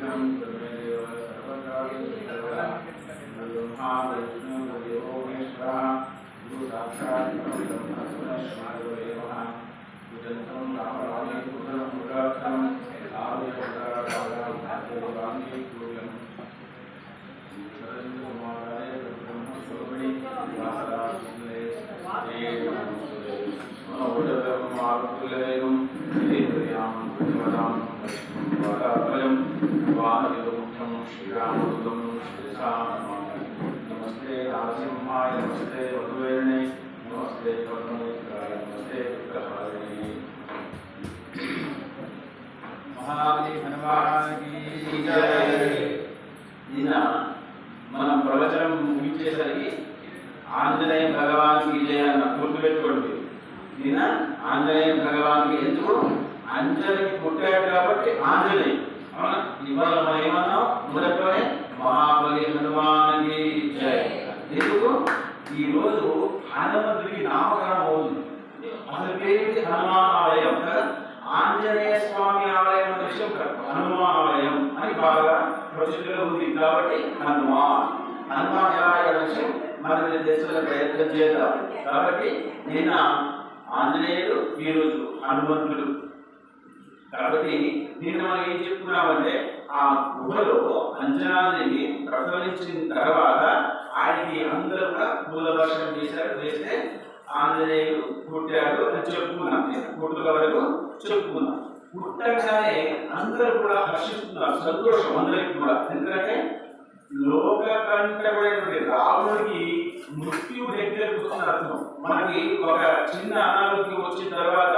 नमस्ते नरसिंहाय नमस्ते वधुवेणे नमस्ते पद्मनेत्राय नमस्ते प्रहारिणे महाबली हनुमान की जय। दिन మనం ప్రవచనం ముగించేసరికి ఆంజనేయ భగవానికి జయ అన్న గుర్తుపెట్టుకోండి. దీన ఆంజనేయ భగవానికి ఎందుకు అంజలికి పుట్టాడు కాబట్టి ఆంజనేయ. అవునా? ఇవాళ మనం ఏమన్నాం మొదట్లోనే మహాబలి హనుమానికి జయ. ఎందుకు ఈరోజు హనుమంతుడికి నామకరణం అవుతుంది. అసలు పేరు హనుమాన్ ఆలయం కదా, ఆంజనేయ స్వామి ఆలయం అనే విషయం హనుమాన్ ఆలయం అని బాగా ప్రసిద్ధిలో ఉంది కాబట్టి హనుమాన్ ఎలా అయ్యే విషయం మన దేశంలో ప్రయత్నం చేద్దాం. కాబట్టి నిన్న ఆంజనేయుడు, ఈరోజు హనుమంతుడు. కాబట్టి నిన్న మనం ఏం చెప్పుకున్నామంటే ఆ గుహలో అంజనాదేవి ప్రసవించిన తర్వాత ఆయనకి అందరూ కూడా పూల వర్షం వేస్తే ఆంజనేయుడు పుట్టాడు అని చెప్పుకున్నాం. పుట్టుక వరకు చెప్పుకున్నాం. పుట్టగానే అందరూ కూడా హర్షిస్తున్నారు, సంతోషం అందరికి కూడా. ఎందుకంటే లోక కంటబడినటువంటి రాముడికి మృత్యు దగ్గరకు వస్తున్న అర్థం. మనకి ఒక చిన్న అనారోగ్యం వచ్చిన తర్వాత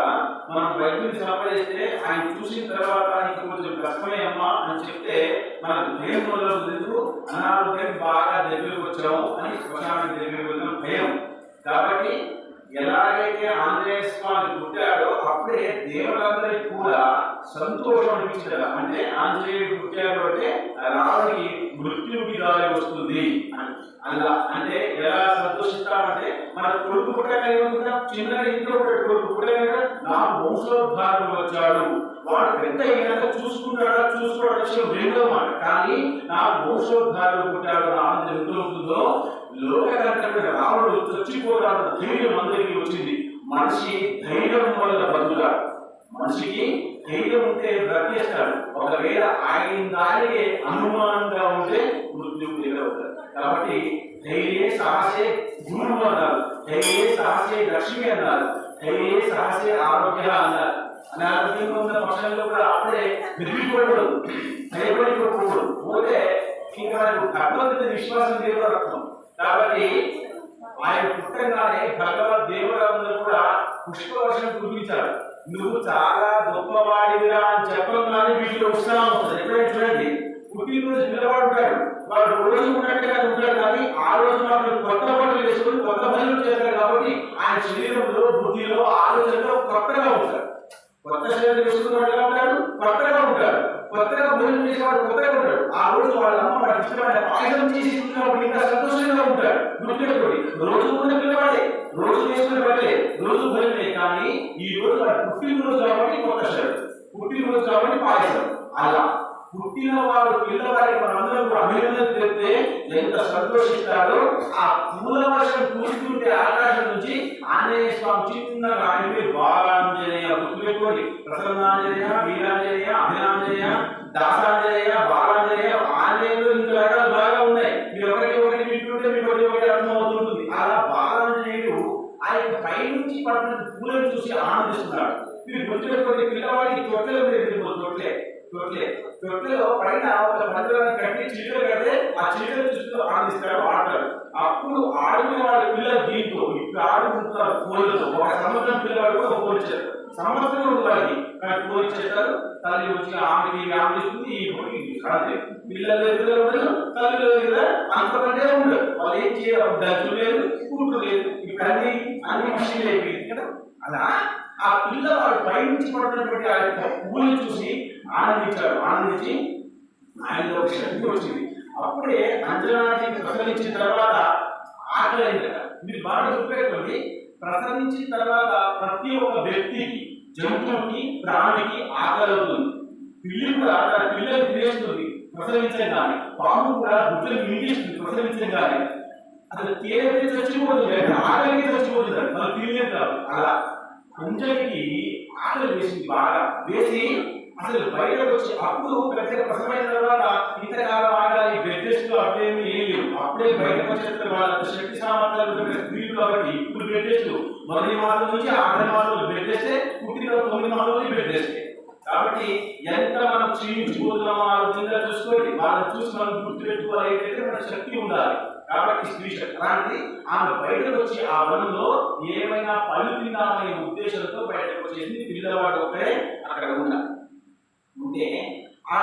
మనం వైద్యుని సంప్రదిస్తే ఆయన చూసిన తర్వాత ఆయనకి కొంచెం కష్టమే అమ్మా అని చెప్తే మనకు భయం మొదలవుతుంది. అనారోగ్యానికి బాగా దగ్గరకు వచ్చాము అని శ్మశానానికి దగ్గరకు వెళ్ళిన భయం. కాబట్టి ఎలాగైతే ఆంజనేయ స్వామి పుట్టాడో అప్పుడే దేవతలందరికీ కూడా సంతోషం అనిపించారు. అంటే ఆంజనేయుడు పుట్టాడు అంటే రాముడికి మృత్యుకి దారి వస్తుంది అలా. అంటే ఎలా సంతోషిస్తామంటే మన కొడుకు పుట్టాక చిన్నగా ఇంట్లో కొడుకు పుట్టాక నా వంశోద్ధారుడు వచ్చాడు, వాడు పెద్ద అయినాక చూసుకోవడం విషయం రెండో మాట. కానీ నా వంశోద్ధారుడు పుట్టాడు నా ఆనందం ఎంత అవుతుందో, లోకకంటే రాముడు చచ్చిపోరాడు ధైర్యం అందరికీ వచ్చింది. మనిషి ధైర్యం వల్ల బతుకుతాడు. మనిషికి ధైర్యం ఉంటే బ్రతికేస్తాడు. ఒకవేళ ఆయన దానికే అనుమానంగా ఉంటే మృత్యువు ఎదురవుతాడు. కాబట్టి ధైర్యే సాహసే గురువు అన్నారు, ధైర్యే సాహసే లక్ష్మి అన్నారు, ధైర్యే సాహసే ఆరోగ్య అన్నారు. అనారోగ్యంగా ఉన్న పక్షంలో కూడా అప్పుడే పెరిగిపోకూడదు, భయపడిపోకూడదు. పోతే ఇంకా భగవంతుడి విశ్వాసం దేవుడు రక్తం. కాబట్టి ఆయన పుట్టంగానే భగవద్ దేవుడు కూడా పుష్పవర్షం కురిపించారు. నువ్వు చాలా గొప్పవాడివిరా అని చెప్పంగానే వీటిలో ఉత్సాహం వస్తుంది. ఎప్పుడైనా చూడండి, పుట్టినరోజు పిల్లవాడు ఉంటాడు, వాడు రోజు ఉన్నట్టుగా ఉంటాడు, కానీ ఆ రోజు మాత్రం కొత్త బట్టలు వేసుకొని కొత్త పనులు చేస్తారు. కాబట్టి ఆయన శరీరంలో, బుద్ధిలో, ఆలోచనలో కొత్తగా ఉంటాడు. కొత్త శరీరం వేసుకున్నట్టుగా ఉంటాడు, కొత్తగా ఉంటాడు. కొత్తగా భోజనం చేసేవాడు కొత్తగా ఉంటాడు. ఆ రోజు వాళ్ళ అమ్మ వాడికి ఇష్టమైన పాయసం చేసి ఇస్తున్నప్పుడు ఇంకా సంతోషంగా ఉంటాడు. గుర్తుపెట్టుకోండి, రోజు ఉన్న పిల్లవాడే, రోజు వేసుకునే బట్టలే, రోజు భోజనమే. కానీ ఈ రోజు వాడు పుట్టినరోజు కాబట్టి కొత్త శరీరం, పుట్టినరోజు కాబట్టి పాయసం. అలా పుట్టిన వాడు పిల్లవాడికి మనం అందరం కూడా అభినందన తెలిపితే ఎంత సంతోషిస్తాడో. ఆ పూల వర్షం కూర్చుంటే ఆకాశం నుంచి ఆంజనేయ స్వామి చిన్నగా ఆయన బాలాంజనేయ, గుర్తుపెట్టుకోండి, ప్రసన్నాంజనేయ, వీరాంజనేయ, అభిరాంజనేయ, దాసాంజనేయ, బాలాంజనేయ, ఆంజనేయులు ఇంత రకాలు బాగా ఉన్నాయి. మీరు ఒకటి వింటుంటే మీకు ఒకటి అర్థం అవుతుంటుంది. అలా బాలాంజనేయుడు ఆయన పైనుంచి పడిన పూలను చూసి ఆనందిస్తున్నాడు. మీరు గుర్తుపెట్టుకోండి, పిల్లవాడికి తొట్టెలో పైన ఒక మందిరాన్ని కట్టి చిలుకలు కడితే ఆ చిలుకలు చూస్తూ ఆనందిస్తాడు, ఆడతాడు. అప్పుడు ఆడుకునే వాళ్ళ పిల్లలు దీంతో ఇప్పుడు ఆడుకుంటున్నారు పూలతో. ఒక సంవత్సరం పిల్లవాడు కూడా పోల్చారు, సంవత్సరం ఉండాలి కానీ పోల్చేస్తారు. తల్లి వచ్చి ఆమెకి ఆమెస్తుంది, అంతే. పిల్లల దగ్గర ఉండదు, తల్లి దగ్గర అంతకంటే ఉండదు. వాళ్ళు ఏం చేయాలి, దగ్గర లేదు, కూటు లేదు, ఇప్పుడు అన్ని విషయాలు అయిపోయింది కదా. అలా ఆ పిల్లవాడు పైనుంచి పడుతున్నటువంటి ఆ యొక్క పూలను చూసి ఆనందించి ఆయనలో ఒక శక్తి వచ్చింది. అప్పుడే అంజనాదేవి ప్రసవించిన తర్వాత ఆకలి అయింది కదా. మీరు బాగా గుర్తుపెట్టుకోండి, ప్రసవించిన తర్వాత ప్రతి ఒక్క వ్యక్తికి, జంతువుకి, ప్రాణికి ఆకలి అవుతుంది. పిల్లి కూడా తన పిల్లలు తినేస్తుంది. ప్రసవించగానే, పాము కూడా గుడ్లను మింగేస్తుంది ప్రసవించగానే. అసలు తేలిక చచ్చిపోతుంది, ఆకలికి చచ్చిపోతుంది, మనం తినలేదు కాదు. అలా కొంచెంకి ఆకలి వేసింది, బాగా వేసి అసలు బయటకు వచ్చి అప్పుడు పెద్దగా ప్రసవమైన తర్వాత ఇంతకాలం ఆగాలి, బెడ్ రెస్ట్ అప్పుడేమి ఏం లేవు. అప్పుడే బయటకు వచ్చేస్తారు వాళ్ళ శక్తి సామర్థ్యాలు స్త్రీలు కాబట్టి ఇప్పుడు బెడ్ రెస్ట్ మొదటి మాసం నుంచి ఆఖరి మాసంలో బెడ్ రెస్టే, పుట్టిన 9 మాసాలు బెడ్ రెస్టే. కాబట్టి ఎంత మనం క్షీణించిపోతున్నామో ఆలోచనగా చూసుకోండి. వాళ్ళని చూసి మనం గుర్తుపెట్టుకోవాలి, ఏంటంటే మన శక్తి ఉండాలి. కాబట్టి స్త్రీ శక్తి అలాంటిది ఆమె బయటకు వచ్చి ఆ వనంలో ఏమైనా పళ్ళు తిందామనే ఉద్దేశంతో బయటకు వచ్చేసింది. పిల్లవాడు ఒకటే అక్కడ ఉన్నారు. ఉంటే ఆ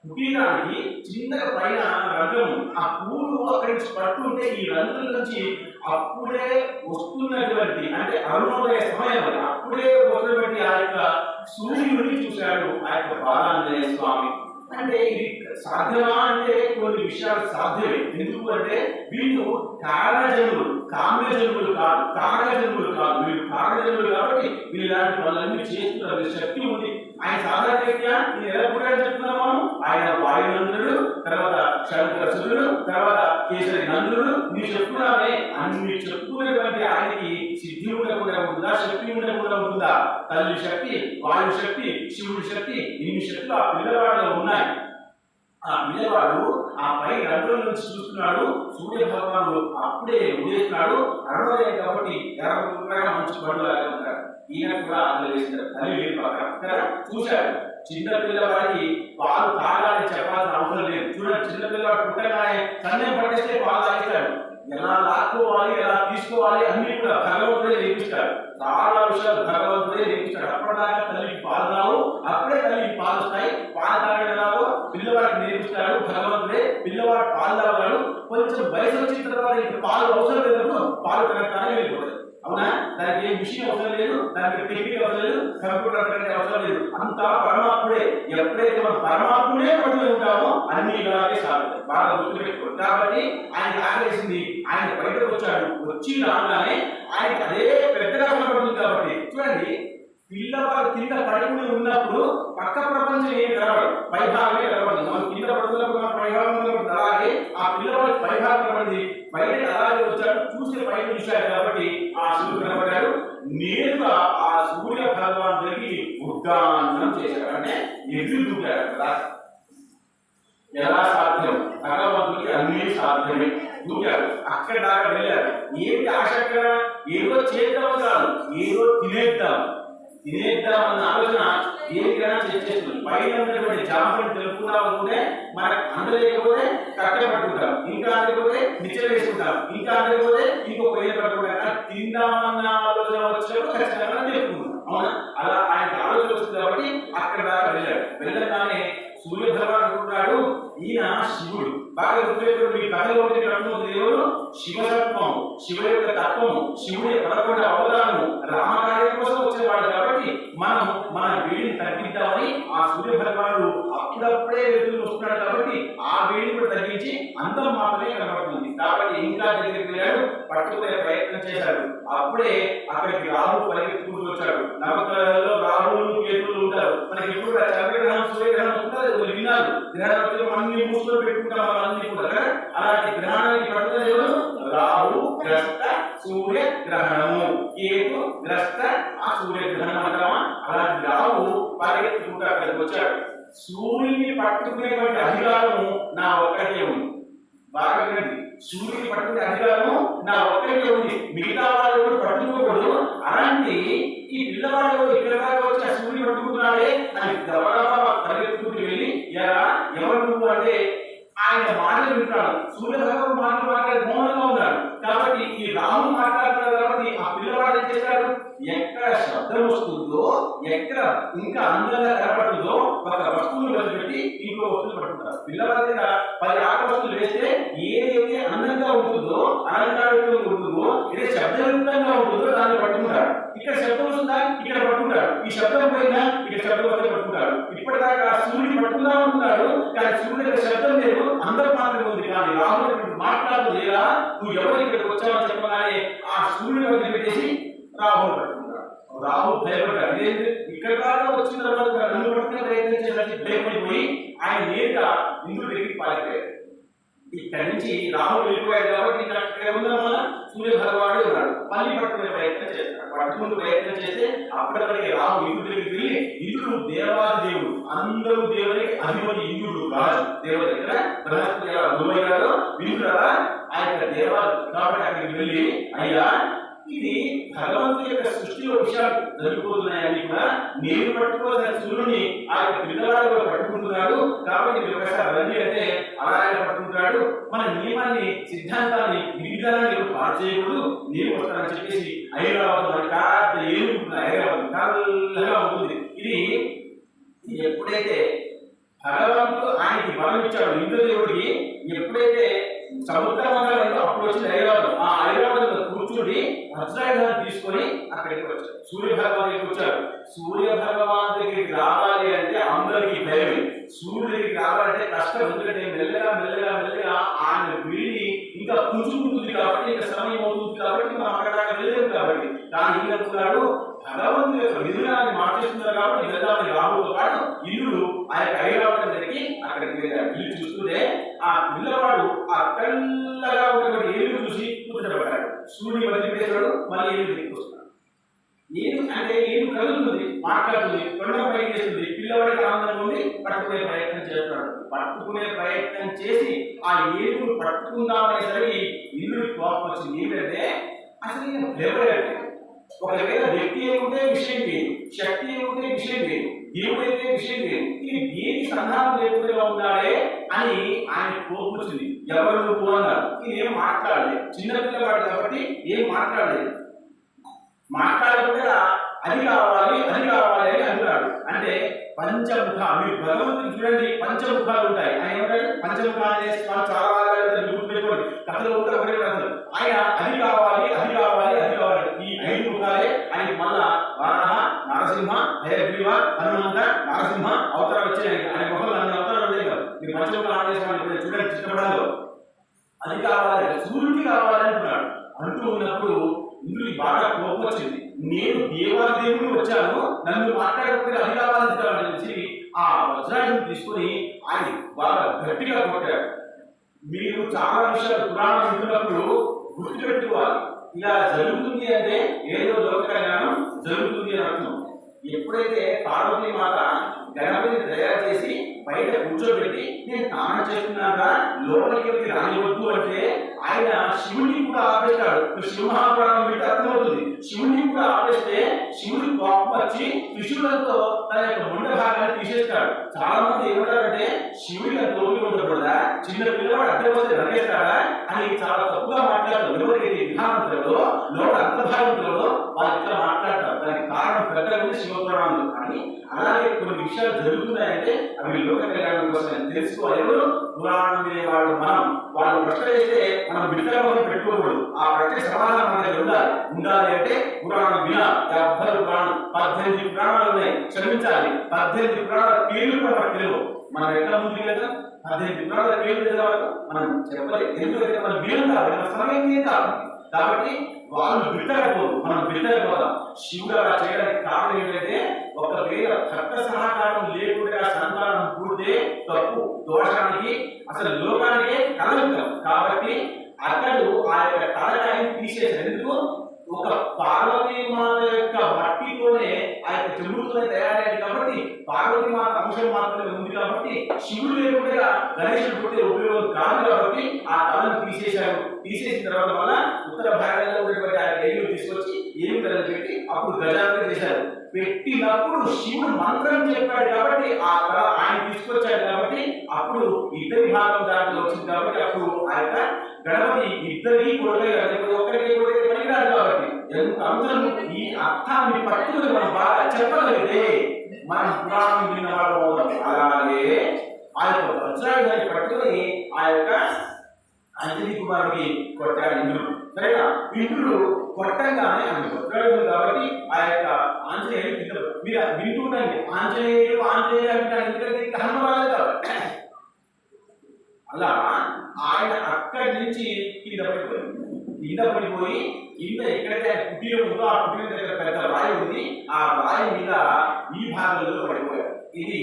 కుటీరానికి చిన్నగా పైన రంగము, ఆ పూలు అక్కడి నుంచి పట్టుకుంటే ఈ రంగుల నుంచి అప్పుడే వస్తున్నటువంటి అంటే అరుణోదయ సమయం అప్పుడే వస్తున్నటువంటి ఆ యొక్క సూర్యుడిని చూశాడు ఆ యొక్క బాలాంజనేయ స్వామి. అంటే ఇది సాధ్యమా అంటే కొన్ని విషయాలు సాధ్యమే. ఎందుకు అంటే వీళ్ళు కారణజన్ములు, కామ్యజన్ములు కాదు, కారణజన్ములు కాదు. వీళ్ళు కారణజన్ములు కాబట్టి వీళ్ళు ఇలాంటి వాళ్ళన్నీ చేస్తున్నారు, శక్తి ఉంది. ఆయన సాధారణ వ్యక్తిగా నేను ఎలా కూడా చెప్తున్నాము, ఆయన వాయునందుడు, తర్వాత శంకరసుడు, తర్వాత కేసరి నందుడు. మీరు చెప్తున్నామే అన్ని చెప్పుకునేటువంటి ఆయనకి సిద్ధి ఉండకుండా ఉంటుందా, శక్తి ఉండకుండా ఉంటుందా? తల్లి శక్తి, వాయు శక్తి, శివుడి శక్తి, ఇన్ని శక్తులు ఆ పిల్లవాడిలో ఉన్నాయి. ఆ పిల్లవాడు ఆ పై రంగుల నుంచి చూస్తున్నాడు. సూర్య భగవానుడు అప్పుడే ఉదయిస్తున్నాడు. అరుణోదయం కాబట్టి ఎర్రగా మంచి పడులాగా ఉంటాడు. ఈయన కూడా అందులో వేస్తారు. తల్లి లేదు అక్కడ చూశాడు. చిన్న పిల్లవాడికి పాలు తాగాలని చెప్పాల్సిన అవసరం లేదు. చూడండి, చిన్న పిల్లవాడు పుట్టగానే సన్నం పట్టేస్తే పాలు తాగిస్తాడు. ఎలా లాక్కోవాలి, ఎలా తీసుకోవాలి అన్ని కూడా భగవంతుడే నేర్పిస్తాడు. చాలా విషయాలు భగవంతుడే నేర్పిస్తాడు. అప్పటిదాకా తల్లికి పాలు రావు, అప్పుడే తల్లికి పాలు వస్తాయి. పాలు తాగడం ఎలాగో పిల్లవాడికి నేర్పిస్తాడు భగవంతుడే. పిల్లవాడు పాలు తాగాడు. కొంచెం వయసు వచ్చిన తర్వాత ఇంకా పాలు అవసరం లేదప్పుడు పాలు తాగడానికి వెళ్ళిపోతాడు. అవునా? దానికి ఏ మిషన్ అవసరం లేదు, దానికి టెక్నిక్ అవసరం లేదు, కంప్యూటర్ అవసరం లేదు. అంతా పరమాత్ముడే. ఎప్పుడైతే మనం పరమాత్ముడే పడుతూ ఉంటామో అన్ని ఇలాగే సాగుతాయి. బాగా గుర్తుపెట్టుకోండి. కాబట్టి ఆయన ఆగేసింది, ఆయన బయటకు వచ్చాడు. వచ్చి రాగానే ఆయన అదే పెద్దగా కనబడుతుంది. కాబట్టి చూడండి, పిల్లవాడు కింద పడుకుని ఉన్నప్పుడు పక్క ప్రపంచం ఏం కనబడదు, పైభాగమే కనబడదు. మనం కింద పడుతున్నప్పుడు మన పైభాగం అలాగే ఆ పిల్లవాడి పైభాగం కనబడింది. బయట అలాగే వచ్చాడు, చూసే పైన చూశాడు. కాబట్టి ఆ సూర్యుడు కనబడ్డాడు. నేరుగా ఆ సూర్య భగవాన్ దగ్గరికి ఉద్గానం చేశాడు, అంటే ఎదురు దూకాడు కదా. ఎలా సాధ్యం? భగవంతుడికి అన్ని సాధ్యమే. దూకాడు, అక్కడ దాకా వెళ్ళాడు. ఏంటి ఆశక్కడ? ఏదో చేద్దాం కాదు, ఏదో తినేద్దాం అన్న ఆలోచన దేనికైనా చేస్తుంది. పైన ఉన్నటువంటి జాంపని తెలుపుకుందామనుకుంటే మనకు అందలేకపోతే కట్టె పట్టుకుంటాం, ఇంకా అందకపోతే నిచ్చెన వేసుకుంటాం, ఇంకా అందకపోతే ఇంకో పొయ్యి పట్టుకుంటాం. తిందామన్న ఆలోచన వచ్చినప్పుడు ఖచ్చితంగా తెలుపుకుంటాం. అవునా? అలా ఆయనకు ఆలోచన వస్తుంది. కాబట్టి అక్కడ దాకా వెళ్ళాడు. వెళ్ళగానే సూర్య భగవాన్ అనుకుంటున్నాడు, ఈయన శివుడు. బాగా గుర్తుపెట్టుకుని ఈ కథలో దేవుడు శివతత్వము, శివ యొక్క తత్వము, శివుడి 11 అవతారము, రామకార్యం కోసం వచ్చేవాడు. కాబట్టి మనం మన వేడిని తగ్గిద్దామని ఆ సూర్య భగవానుడు అప్పుడప్పుడే వెలుగులు వస్తున్నాడు. కాబట్టి ఆ వేడిని కూడా తగ్గించి అందం మాత్రమే కనబడుతుంది. కాబట్టి ఇంకా దగ్గరికి వెళ్ళాడు, పట్టుకునే ప్రయత్నం చేశాడు. అప్పుడే అక్కడికి రాహు పరిగెత్తుకుంటూ వచ్చాడు. నవగ్రహాల్లో రాహువులు, కేతువులు ఉంటారు. మనకి ఎప్పుడు చంద్రగ్రహణం, సూర్యగ్రహణం ఉంటుంది, వినాలి. గ్రహణం వచ్చి అన్ని మూసుకొని పెట్టుకుంటాం అన్ని కూడా. అలాంటి గ్రహణానికి పడుతుంది రాహు గ్రస్త సూర్య గ్రహణము, కేతు గ్రస్త ఆ సూర్య గ్రహణం అంటామా. అలాంటి రాహు పరిగెత్తుకుంటూ అక్కడికి వచ్చాడు. సూర్యుని పట్టుకునేటువంటి అధికారము నా ఒక్కరికే ఉంది. బాగా వినండి, సూర్యుని పట్టుకునే అధికారము నా ఒక్కరికే ఉంది, మిగతా వాళ్ళు కూడా పట్టుకోకూడదు. అలాంటి ఈ పిల్లవాడు ఇక్కడ దాకా వచ్చి ఆ సూర్యుని పట్టుకుంటున్నాడే అని గబగబా పరిగెత్తుకుంటూ వెళ్ళి, ఎవరు నువ్వు అంటే ఆయన మాటలు వింటున్నాడు. సూర్య భగవాన్ మాటలు మాట్లాడి మౌనంగా ఉన్నాడు. కాబట్టి ఈ రాముడు మాట్లాడుతున్నాడు. కాబట్టి ఆ పిల్లవాడు ఏం చేశాడు, ఎక్కడ శబ్దం వస్తుందో, ఎక్కడ ఇంకా అందంగా కనపడుతుందో ఒక వస్తువులు వదిలిపెట్టి ఇంకో వస్తువులు పట్టుకుంటారు. పిల్లవాడి దగ్గర 10 ఆట వస్తువులు వేస్తే ఏదైతే అందంగా ఉంటుందో, అలంకారంగా ఉంటుందో, ఏదైతే శబ్దయుక్తంగా ఉంటుందో దాన్ని పట్టుకుంటారు. ఇక్కడ శబ్దం వస్తుందా, ఇక్కడ పట్టుకుంటాడు. ఈ శబ్దం పోయినా ఇక్కడ శబ్దం వస్తే పట్టుకుంటాడు. ఇప్పటిదాకా సూర్యుడు పట్టుకుందా ఉంటున్నాడు, కానీ సూర్యుడు దగ్గర శబ్దం లేదు, అందరూ మాత్రమే ఉంది. కానీ రాముడు మాట్లాడదు లేదా, నువ్వు ఎవరు ఇక్కడికి వచ్చావని చెప్పగానే ఆ సూర్యుడు వదిలిపెట్టేసి రాహుల్ పట్టుకుంటాడు. రాహుల్ భయపడ్డాడు. ఇదేంటి ఇక్కడ దాకా వచ్చిన తర్వాత నన్ను పట్టుకునే ప్రయత్నం చేసి భయపడి అయిపోయి ఆయన నేరుగా ఇంద్రుడి దగ్గరికి పారిపోయాడు. ఇక్కడి నుంచి రాహుడు వెళ్ళిపోయాడు కాబట్టి ఇక్కడ ఉన్న మన సూర్య భగవానుడు ఉన్నాడు. మళ్ళీ పట్టుకునే ప్రయత్నం చేస్తాడు. పట్టుకునే ప్రయత్నం చేస్తే అప్పటికే రాహుడు ఇంద్రుడి దగ్గరికి వెళ్ళి, ఇంద్రుడు దేవాది దేవుడు, అందరూ దేవుడికి అధిపతి ఇంద్రుడు, రాజు దేవుడి దగ్గర బృహస్పతి గురువయ్యాడు ఇంద్రుడు ఆ యొక్క దేవాలు. కాబట్టి అక్కడికి వెళ్ళి, అయ్యా ఇది భగవంతుడి యొక్క సృష్టిలో విషయాలు జరుగుతున్నాయని కూడా నేను పట్టుకోవాల్సిన సూర్యుని ఆ యొక్క పిల్లవాడు పట్టుకుంటున్నాడు. కాబట్టి మీరు ఒకసారి రండి అంటే అలాగే పట్టుకుంటున్నాడు. మన నియమాన్ని, సిద్ధాంతాన్ని, విధానాన్ని పాడు చేయకూడదు, నేను వస్తానని చెప్పేసి ఐరావతం కాస్త ఏనుకుంటుంది. ఐరావతం కళ్ళగా ఉంటుంది. ఇది ఎప్పుడైతే భగవంతుడు ఆయనకి బలం ఇచ్చాడు ఇంద్రదేవుడికి, ఎప్పుడైతే సముద్రమంగా అప్పుడు వచ్చిన ఐరావతం, ఆ ఐరావతంలో కూర్చుని వజ్రాయుధాన్ని తీసుకొని అక్కడికి వచ్చారు. సూర్య భగవాన్ దగ్గరికి వచ్చారు. సూర్య భగవాన్ దగ్గరికి రావాలి అంటే అందరికీ భయమే. సూర్యుడి దగ్గరికి రావాలంటే కష్టం. ఎందుకంటే మెల్లగా మెల్లగా మెల్లగా ఆయన వెళ్ళి ఇంకా కూర్చుంటుంది కాబట్టి, ఇంకా సమయం అవుతుంది కాబట్టి మనం అక్కడ వెళ్ళలేము కాబట్టి. కానీ ఈయనకున్నాడు భగవంతుడి యొక్క విధానాన్ని మార్చేస్తున్నారు కాబట్టి నిజాన్ని రాహులతో పాటు ఇంద్రుడు ఆ యొక్క ఐరావతం దగ్గరికి అక్కడికి వెళ్ళాడు. ఇల్లు చూస్తుంటే ఆ పిల్లవాడు ఆ తెల్లగా ఉన్నటువంటి ఏనుగు చూసి కూర్చోబడ్డాడు. సూర్యుని వదిలిపెట్టాడు, మళ్ళీ ఏనుగు దగ్గరికి వస్తున్నాడు. ఏనుగు అంటే ఏనుగు కదులుతుంది, మాట్లాడుతుంది, కొండ పైకి చేస్తుంది. పిల్లవాడికి ఆనందంగా ఉంది, పట్టుకునే ప్రయత్నం చేస్తున్నాడు. పట్టుకునే ప్రయత్నం చేసి ఆ ఏనుగు పట్టుకుందామనేసరికి ఇంద్రుడికి కోపం వచ్చింది. ఏంటంటే అసలు ఈయన భయపడాడు. ఒకవేళ వ్యక్తి ఏముంటే విషయం లేదు, శక్తి ఏముంటే విషయం లేదు, దేవుడైతే విషయం లేదు, ఇది దేనికి సంధానం లేకుండా ఉన్నాడే అని ఆయన కోపం వచ్చింది. ఎవరు నువ్వు అన్నారు. ఏం మాట్లాడలేదు, చిన్నపిల్లవాడు కాబట్టి ఏం మాట్లాడలేదు. మాట్లాడకుండా అది కావాలి అది కావాలి అని అంటున్నాడు. అంటే పంచముఖ, మీరు భగవంతుని చూడండి, పంచముఖాలు ఉంటాయి. ఆయన ఏమంటాడు? పంచముఖాలు చాలా గుర్తుపెట్టుకోండి, కథలు ఉంటాయి కథలు. ఆయన అది కావాలి అది కావాలి అది కావాలి, ఈ 5 ముఖాలే ఆయనకి మళ్ళా వరాహ, నరసింహ, హయగ్రీవ, హనుమంత, నరసింహ అవతారాలు వచ్చాయి. ఆయన ముఖంలో అన్ని అవతారాలు ఉన్నాయి కదా. మీరు పంచముఖాలు చూడండి చిత్రపటాల్లో. అది కావాలి, సూర్యుడికి కావాలి అంటున్నాడు. అంటూ ఉన్నప్పుడు ఇంద్రుడికి బాగా కోపం వచ్చింది. నేను దేవాదేవుడు వచ్చాను, నన్ను మాట్లాడకపోతే అది కావాలని చెప్పి ఆ వజ్రాయుధం తీసుకొని ఆయన బాగా గట్టిగా కొట్టాడు. మీరు చాలా విషయాలు పురాణం వింటున్నప్పుడు గుర్తుపెట్టుకోవాలి. ఇలా జరుగుతుంది అంటే ఏదో లోక కళ్యాణం జరుగుతుంది అని అర్థం. ఎప్పుడైతే పార్వతీ మాత గణపతిని తయారు చేసి బయట కూర్చోబెట్టి నేను స్నానం చేస్తున్నాగా లోపలికి రానివద్దు అంటే ఆయన శివుడిని కూడా ఆపేస్తాడు. శివమహాపురాణం పెట్టి అర్థమవుతుంది. శివుడిని కూడా ఆపేస్తే శివుడి కోపం వచ్చి త్రిశూలంతో తన యొక్క ముండ భాగాన్ని తీసేస్తాడు. చాలా మంది ఏమంటారంటే శివుడికి తోగి ఉండకూడదా, చిన్న పిల్లవాడు అడ్డపోతే రగేస్తాడా అని చాలా తప్పుగా మాట్లాడతారు. ఎవరైతే విధానంతో లోపల అంతర్భాగంలో వాళ్ళు ఇట్లా మాట్లాడతారు. దానికి కారణం పెద్దగా శివపురాణాలు. కానీ అలాగే కొన్ని విషయాలు జరుగుతున్నాయంటే అవి లోక కళ్యాణం కోసం తెలుసుకోవాలి. ఎవరు పురాణం వినేవాళ్ళు మనం. వాళ్ళు ప్రశ్న చేస్తే మనం విడతల పెట్టుకోకూడదు. ఆ ప్రశ్న సమాధానం మన దగ్గర ఉండాలి అంటే పురాణం వినా. 70 పురాణం, 18 పురాణాలు ఉన్నాయి. క్షమించాలి, 18 పురాణాల పేర్లు కూడా మనకు తెలియవు. మనం ఎట్లా ముందు కదా 18 పురాణాల పేర్లు తెలియదు మనం చెప్పలేదు. ఎందుకంటే మనం వినంటారు, మన సమయం కాదు. కాబట్టి వాళ్ళు బిడ్డకపోదు, మనం బిడ్డకపోదాం. శివుడు అలా చేయడానికి కారణం ఏంటంటే ఒకవేళ భక్త సహకారం లేకుండా సంతానం పూర్తే తప్పు, దోషానికి అసలు లోకానికే కలగం. కాబట్టి అతడు ఆ యొక్క తలకాయని తీసేసాడు. ఎందుకు? ఒక పార్వతీ మాత యొక్క మట్టితోనే ఆ యొక్క చెముడుతోనే తయారయ్యాడు కాబట్టి పార్వతీ మాత అంశం మాత్రమే ఉంది కాబట్టి శివుడు లేకుండా గణేశుడు పుట్టే ఉపయోగం కాదు కాబట్టి ఆ తలను తీసేశాడు. తీసేసిన తర్వాత వల్ల ఉత్తర భారతంలో ఉన్నటువంటి ఆ ఏనుగు తీసుకొచ్చి ఏనుగు తలను పెట్టి అప్పుడు గజాన్ని చేశారు. పెట్టినప్పుడు శివుడు మంత్రం చెప్పాడు కాబట్టి ఆ తల ఆయన తీసుకొచ్చాడు కాబట్టి అప్పుడు ఇద్దరి భాగం దాంట్లో వచ్చింది కాబట్టి అప్పుడు ఆ యొక్క గణపతి ఇద్దరికి కొడుకు ఒక్కరికి కొడుకు పనికిరాదు కాబట్టి అందరం ఈ అర్థాన్ని పట్టుకుని మనం బాగా చెప్పగలిగితే మనం పురాణం విన్న వాళ్ళు అవుతాం. అలాగే ఆ యొక్క వజ్రాయుధాన్ని పట్టుకుని ఆ యొక్క అంజనీ కుమారుడికి కొట్టాడు ఇంద్రుడు. సరేనా? ఇంద్రుడు కొట్టంగానే అది వజ్రాయుధం కాబట్టి ఆ యొక్క ఆంజనేయుడు కింద మీరు వింటుండండి. ఆంజనేయుడు ఆంజనేయుడు అంటారు, ఎందుకంటే హనుమరాజు కాబట్టి. అలా ఆయన అక్కడి నుంచి కింద పడిపోయి కింద ఎక్కడైతే కుటీరం ఉందో ఆ కుటీరం దగ్గర పెద్ద రాయి ఉంది. ఆ రాయి మీద ఈ భాగంలో పడిపోయాడు. ఇది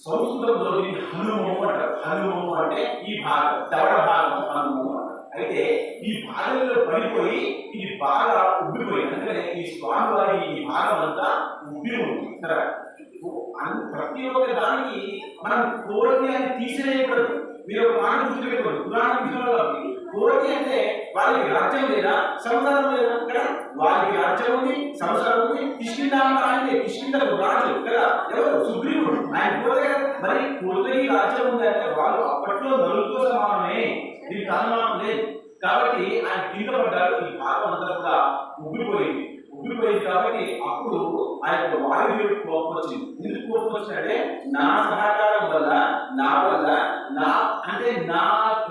సంస్కృతంలో దీన్ని హనుమము అంటారు. హనుమము అంటే ఈ భాగం, దవడ భాగం హనుమము అంటారు. అయితే ఈ భాగంలో పడిపోయి ఇది బాగా ఉబ్బిపోయింది. అందుకనే ఈ స్వామివారి ఈ భాగం అంతా ఉబ్బి ఉంది. ప్రతి ఒక్క దానికి మనం కోరిక అని తీసివేయకూడదు. మీరు ఒక మాట గుర్తుపెట్టుకోండి. పురాణ విషయంలో కోరిక అంటే వాళ్ళకి రాజ్యం లేదా, సంసారం లేదా కదా. వాళ్ళకి రాజ్యం ఉంది, సంసారం ఉంది. కిష్కింద అంటే కిష్కిందకు రాజు కదా, ఎవరు? సుగ్రీవుడు. ఆయన కోరిక మరి కోరికకి రాజ్యం ఉంది అంటే వాళ్ళు అప్పట్లో నలుగుతో సమానమే, దీనికి అనుమానం లేదు. కాబట్టి ఆయన కింద పడ్డారు. ఈ భాగం అంతా కూడా ఉబ్బిపోయింది. ఉబ్బిపోయింది కాబట్టి అప్పుడు ఆ యొక్క వాయుదేవుడికి కోపం వచ్చింది. ఎందుకు కోపం వచ్చిందంటే నా సహకారం వల్ల, నా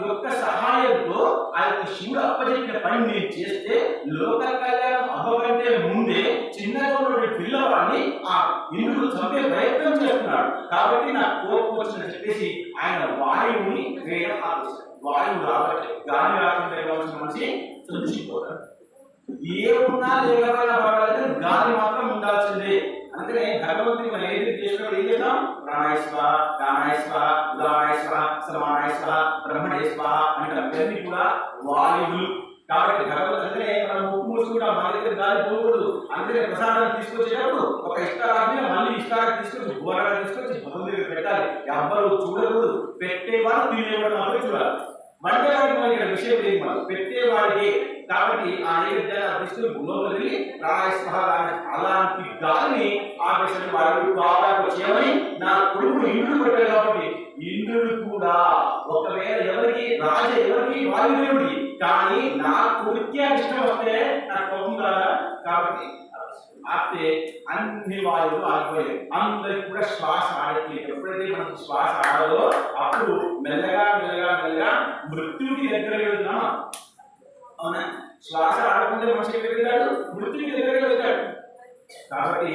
యొక్క సహాయంతో ఆ యొక్క శివుడు అప్పచెప్పిన పని నేను చేస్తే లోక కళ్యాణం అవ్వకంటే ముందే చిన్నగా ఉన్న పిల్లవాడిని ఆ ఇంద్రుడు చంపే ప్రయత్నం చేస్తున్నాడు. కాబట్టి నాకు కోపం వచ్చిందని చెప్పేసి ఆయన వాయువుని వేయడం ఆలోచిస్తాడు. వాయువు రాబట్టే గాలి రాకుండా ఇవ్వాల్సిన మనిషి చచ్చిపోతాడు. ఏ ఉన్నా లేకపోయినా పర్వాలేదు, గాలి మాత్రం ఉండాల్సిందే. అందుకనే భగవంతుని మనం ఏది చేసినప్పుడు ఏం చేద్దాం? ప్రాణాయస్వ, ప్రాణాయస్వ, ఉదానాయస్వ, సమానాయస్వ, బ్రహ్మణేస్వ అంటే అవన్నీ కూడా వాయువులు. కాబట్టి భగవంతుడు అందుకనే మనం ముక్కు మూసుకుంటా, మన దగ్గర గాలి పోకూడదు. అందుకనే ప్రసాదాన్ని తీసుకొచ్చేటప్పుడు ఒక ఇష్టారాన్ని మళ్ళీ ఇష్టారాన్ని తీసుకొచ్చి భూరాన్ని తీసుకొచ్చి భగవంతుడి దగ్గర పెట్టాలి. ఎవ్వరు చూడకూడదు. పెట్టేవాడు తినేవాడు మాత్రమే చూడాలి. వంటవాడికి మనకి ఇక్కడ విషయం లేదు, మనం పెట్టేవాడికి. కాబట్టి ఆ నైవేద్యాన్ని గుణోదరి ప్రాణాయస్వ అలాంటి గాలిని ఆపేసిన వాడు కావాలి చేయమని నా కొడుకు ఇంద్రుడు పెట్టాడు. కాబట్టి ఇంద్రుడు కూడా ఒకవేళ ఎవరికి రాజు, ఎవరికి వాయుదేవుడి, కానీ నా కొడుకే ఇష్టం వస్తే నాకు కోపం కాదా? కాబట్టి ఆపితే అన్ని వాయువులు ఆగిపోయాయి. అందరికి కూడా శ్వాస ఆడట్లేదు. ఎప్పుడైతే మనకు శ్వాస ఆడదో అప్పుడు మెల్లగా మెల్లగా మెల్లగా మృత్యుకి దగ్గర వెళ్తున్నామా? అవునా? శ్వాస ఆడకుండా మనిషి ఎక్కడ వెళ్తాడు? మృత్యుకి దగ్గర వెళ్తాడు. కాబట్టి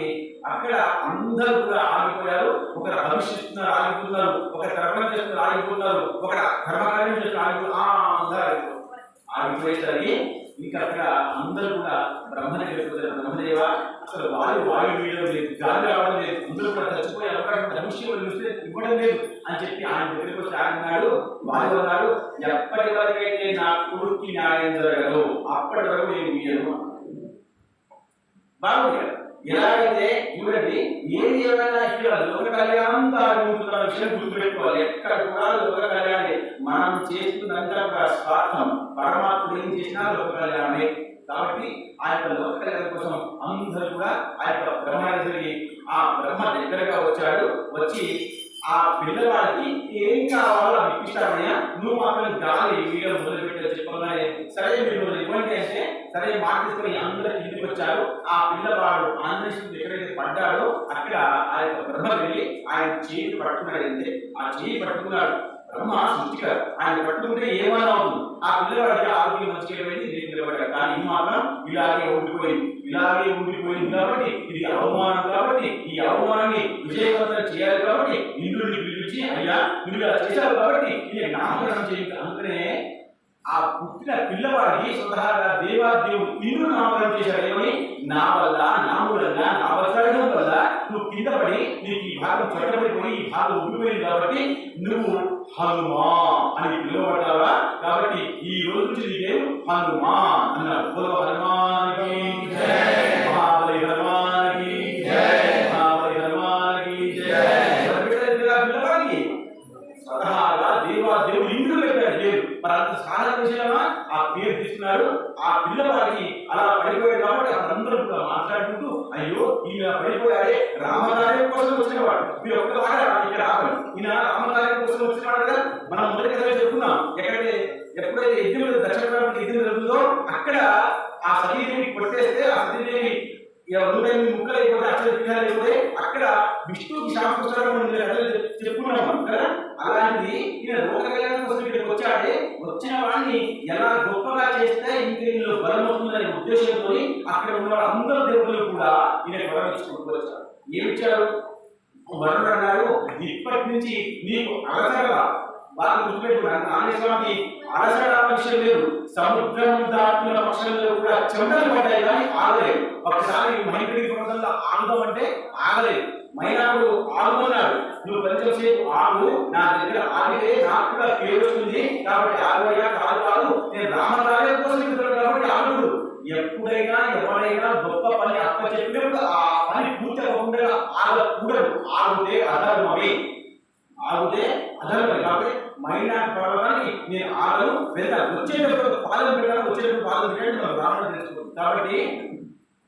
అక్కడ అందరూ కూడా ఆగిపోయారు. ఒకరు భవిష్యత్తున్నారు, ఆగిపోతున్నారు. ఒకరు తర్పణం చేస్తున్నారు, ఆగిపోతున్నారు. ఒకరు ధర్మకార్యం చేస్తున్నారు, అందరూ ఆగిపోయేసరికి ఇంకా అక్కడ అందరూ కూడా బ్రహ్మని వెళ్ళిపోతారు. బ్రహ్మదేవ అసలు వాయు వీయడం లేదు, గాలి రావడం లేదు, అందరూ కూడా చచ్చిపోయే అవకాశం భవిష్యం చూస్తే ఇవ్వడం లేదు అని చెప్పి ఆయన దగ్గరికి వచ్చి ఆగినాడు. వాయు అన్నాడు, ఎప్పటి వరకైతే నా కొడుక్కి న్యాయం జరగదు అప్పటి వరకు నేను వీయను. బాగుంది. ఎలాగైతే చూడండి, ఏది ఏమైనా ఇక్కడ లోక కళ్యాణం తాగుతున్న విషయం గుర్తుపెట్టుకోవాలి. ఎక్కడ కూడా లోక కళ్యాణమే. మనం చేస్తున్నంతా కూడా స్వార్థం. పరమాత్ముడు ఏం చేసినా లోక కళ్యాణమే. కాబట్టి ఆ యొక్క లోక కళ్యాణం కోసం అందరూ కూడా ఆ యొక్క బ్రహ్మ దగ్గరికి, ఆ బ్రహ్మ దగ్గరగా వచ్చాడు. వచ్చి ఆ పిల్లవాడికి ఏం కావాలో అది ఇప్పిస్తామయ్యా, నువ్వు మాత్రం గాలి వీడియో మొదలుపెట్టే చెప్పగానే సరే మీరు ఇవ్వండి అంటే సరే మాట తీసుకొని అందరికి ఇంటికి వచ్చారు. ఆ పిల్లవాడు ఆంధ్రదేశం ఎక్కడైతే పడ్డాడో అక్కడ ఆ యొక్క బ్రహ్మ వెళ్ళి ఆయన చేతి పట్టుకున్నాడు. అంటే ఆ చేయి పట్టుకున్నాడు బ్రహ్మ సృష్టికారు. ఆయన పట్టుకుంటే ఏమైనా అవుతుంది. ఆ పిల్లవాడికి ఆరోగ్యం మంచిగా నిలబడ్డాడు. కానీ ఇది మాత్రం ఇలాగే ఉండిపోయింది కాబట్టి ఇది అవమానం. కాబట్టి ఈ అవమానాన్ని విజయవంతం చేయాలి. కాబట్టి ఇంద్రుడిని పిలిపించి అయ్యా నువ్వు ఇలా చేశావు కాబట్టి ఇది నామకరణం చేయాలి. అందుకనే ఆ పుట్టిన పిల్లవాడికి స్వతహాగా దేవాదేవుడు ఇంద్రుడు నామకరణం చేశాడు. ఏమని? నా వల్ల, నా మూలంగా, నా వసడం వల్ల నువ్వు కింద పడి నీకు ఈ భాగం చట్టబడిపోయి ఈ భాగం ఉండిపోయింది కాబట్టి నువ్వు హనుమా అని పిలువబడ్డావా. కాబట్టి ఈ రోజు నుంచి నీకేం హనుమాన్ అన్నారు. హనుమానికి మహాబలి హనుమానికి మహాబలి హనుమానికి పిల్లవాడికి స్వతహాగా దేవాదేవుడు ఇంద్రుడు పెట్టాడు పేరు. మరి అంత సాధన విషయమా ఆ పేరు తీసుకున్నాడు. ఆ పిల్లవాడికి అలా పడిపోయాడు కాబట్టి అందరూ కూడా మాట్లాడుకుంటూ అయ్యో ఈయన పడిపోయాడే, రామకార్యం కోసం వచ్చినవాడు. మీరు ఒక్కవాడ ఇక్కడ ఆపండి, ఈయన రామకార్యం కోసం వచ్చినవాడు కదా. మనం మొదటి కదా చెప్పుకున్నాం. ఎప్పుడైతే యజ్ఞం దక్షిణ యజ్ఞం జరుగుతుందో అక్కడ ఆ సతీదేవికి కొట్టేస్తే ఆ సతీదేవి 108 ముక్కలు అయిపోతే అక్షర విగ్రహాలు అయిపోతే అక్కడ విష్ణుకి శాపం చెప్పుకున్నాం కదా. అలాంటిది ఈయన లోక కళ్యాణం కోసం ఇక్కడికి వచ్చాడే, వచ్చిన వాడిని ఎలా గొప్పగా చేస్తే ఇంకా ఇందులో బలం అవుతుందనే ఉద్దేశంతో అక్కడ ఉన్న అందరూ దేవుళ్ళు కూడా ఈయన వరం ఇచ్చుకుంటూ వచ్చారు. ఏమిచ్చారు? వరుణుడు అన్నాడు, ఇప్పటి నుంచి నీకు అలసరగా బాగా గుర్తుపెట్టుకున్నాను. ఆంజనేయ స్వామికి అలసట విషయం లేదు. సముద్రం దాటుతున్న పక్షులలో కూడా చెమటలు పడ్డాయి కానీ ఆగలేదు. ఒకసారి మైత్రి పర్వతంలో ఆగుదామంటే ఆగలేదు. మైనాడు ఆగుతున్నాడు, నువ్వు కొంచెం సేపు ఆగు, నా దగ్గర ఆగితే నాకు కూడా పేరు వస్తుంది కాబట్టి ఆగయ్యా, కాదు కాదు నేను రామరాజు కోసం చెప్తున్నాను కాబట్టి ఆగుడు. ఎప్పుడైనా ఎవరైనా గొప్ప పని అప్ప చెప్పినప్పుడు ఆ పని పూర్తి అవ్వకుండా ఆగకూడదు. ఆగితే అధర్మమే, ఆగితే అధర్మమే. కాబట్టి మైనాడు పర్వతానికి నేను ఆగను, వెళ్తాను. వచ్చేటప్పుడు పాలన పెట్టాను, వచ్చేటప్పుడు పాలన పెట్టాను, మనం రావడం తెలుసుకోండి. కాబట్టి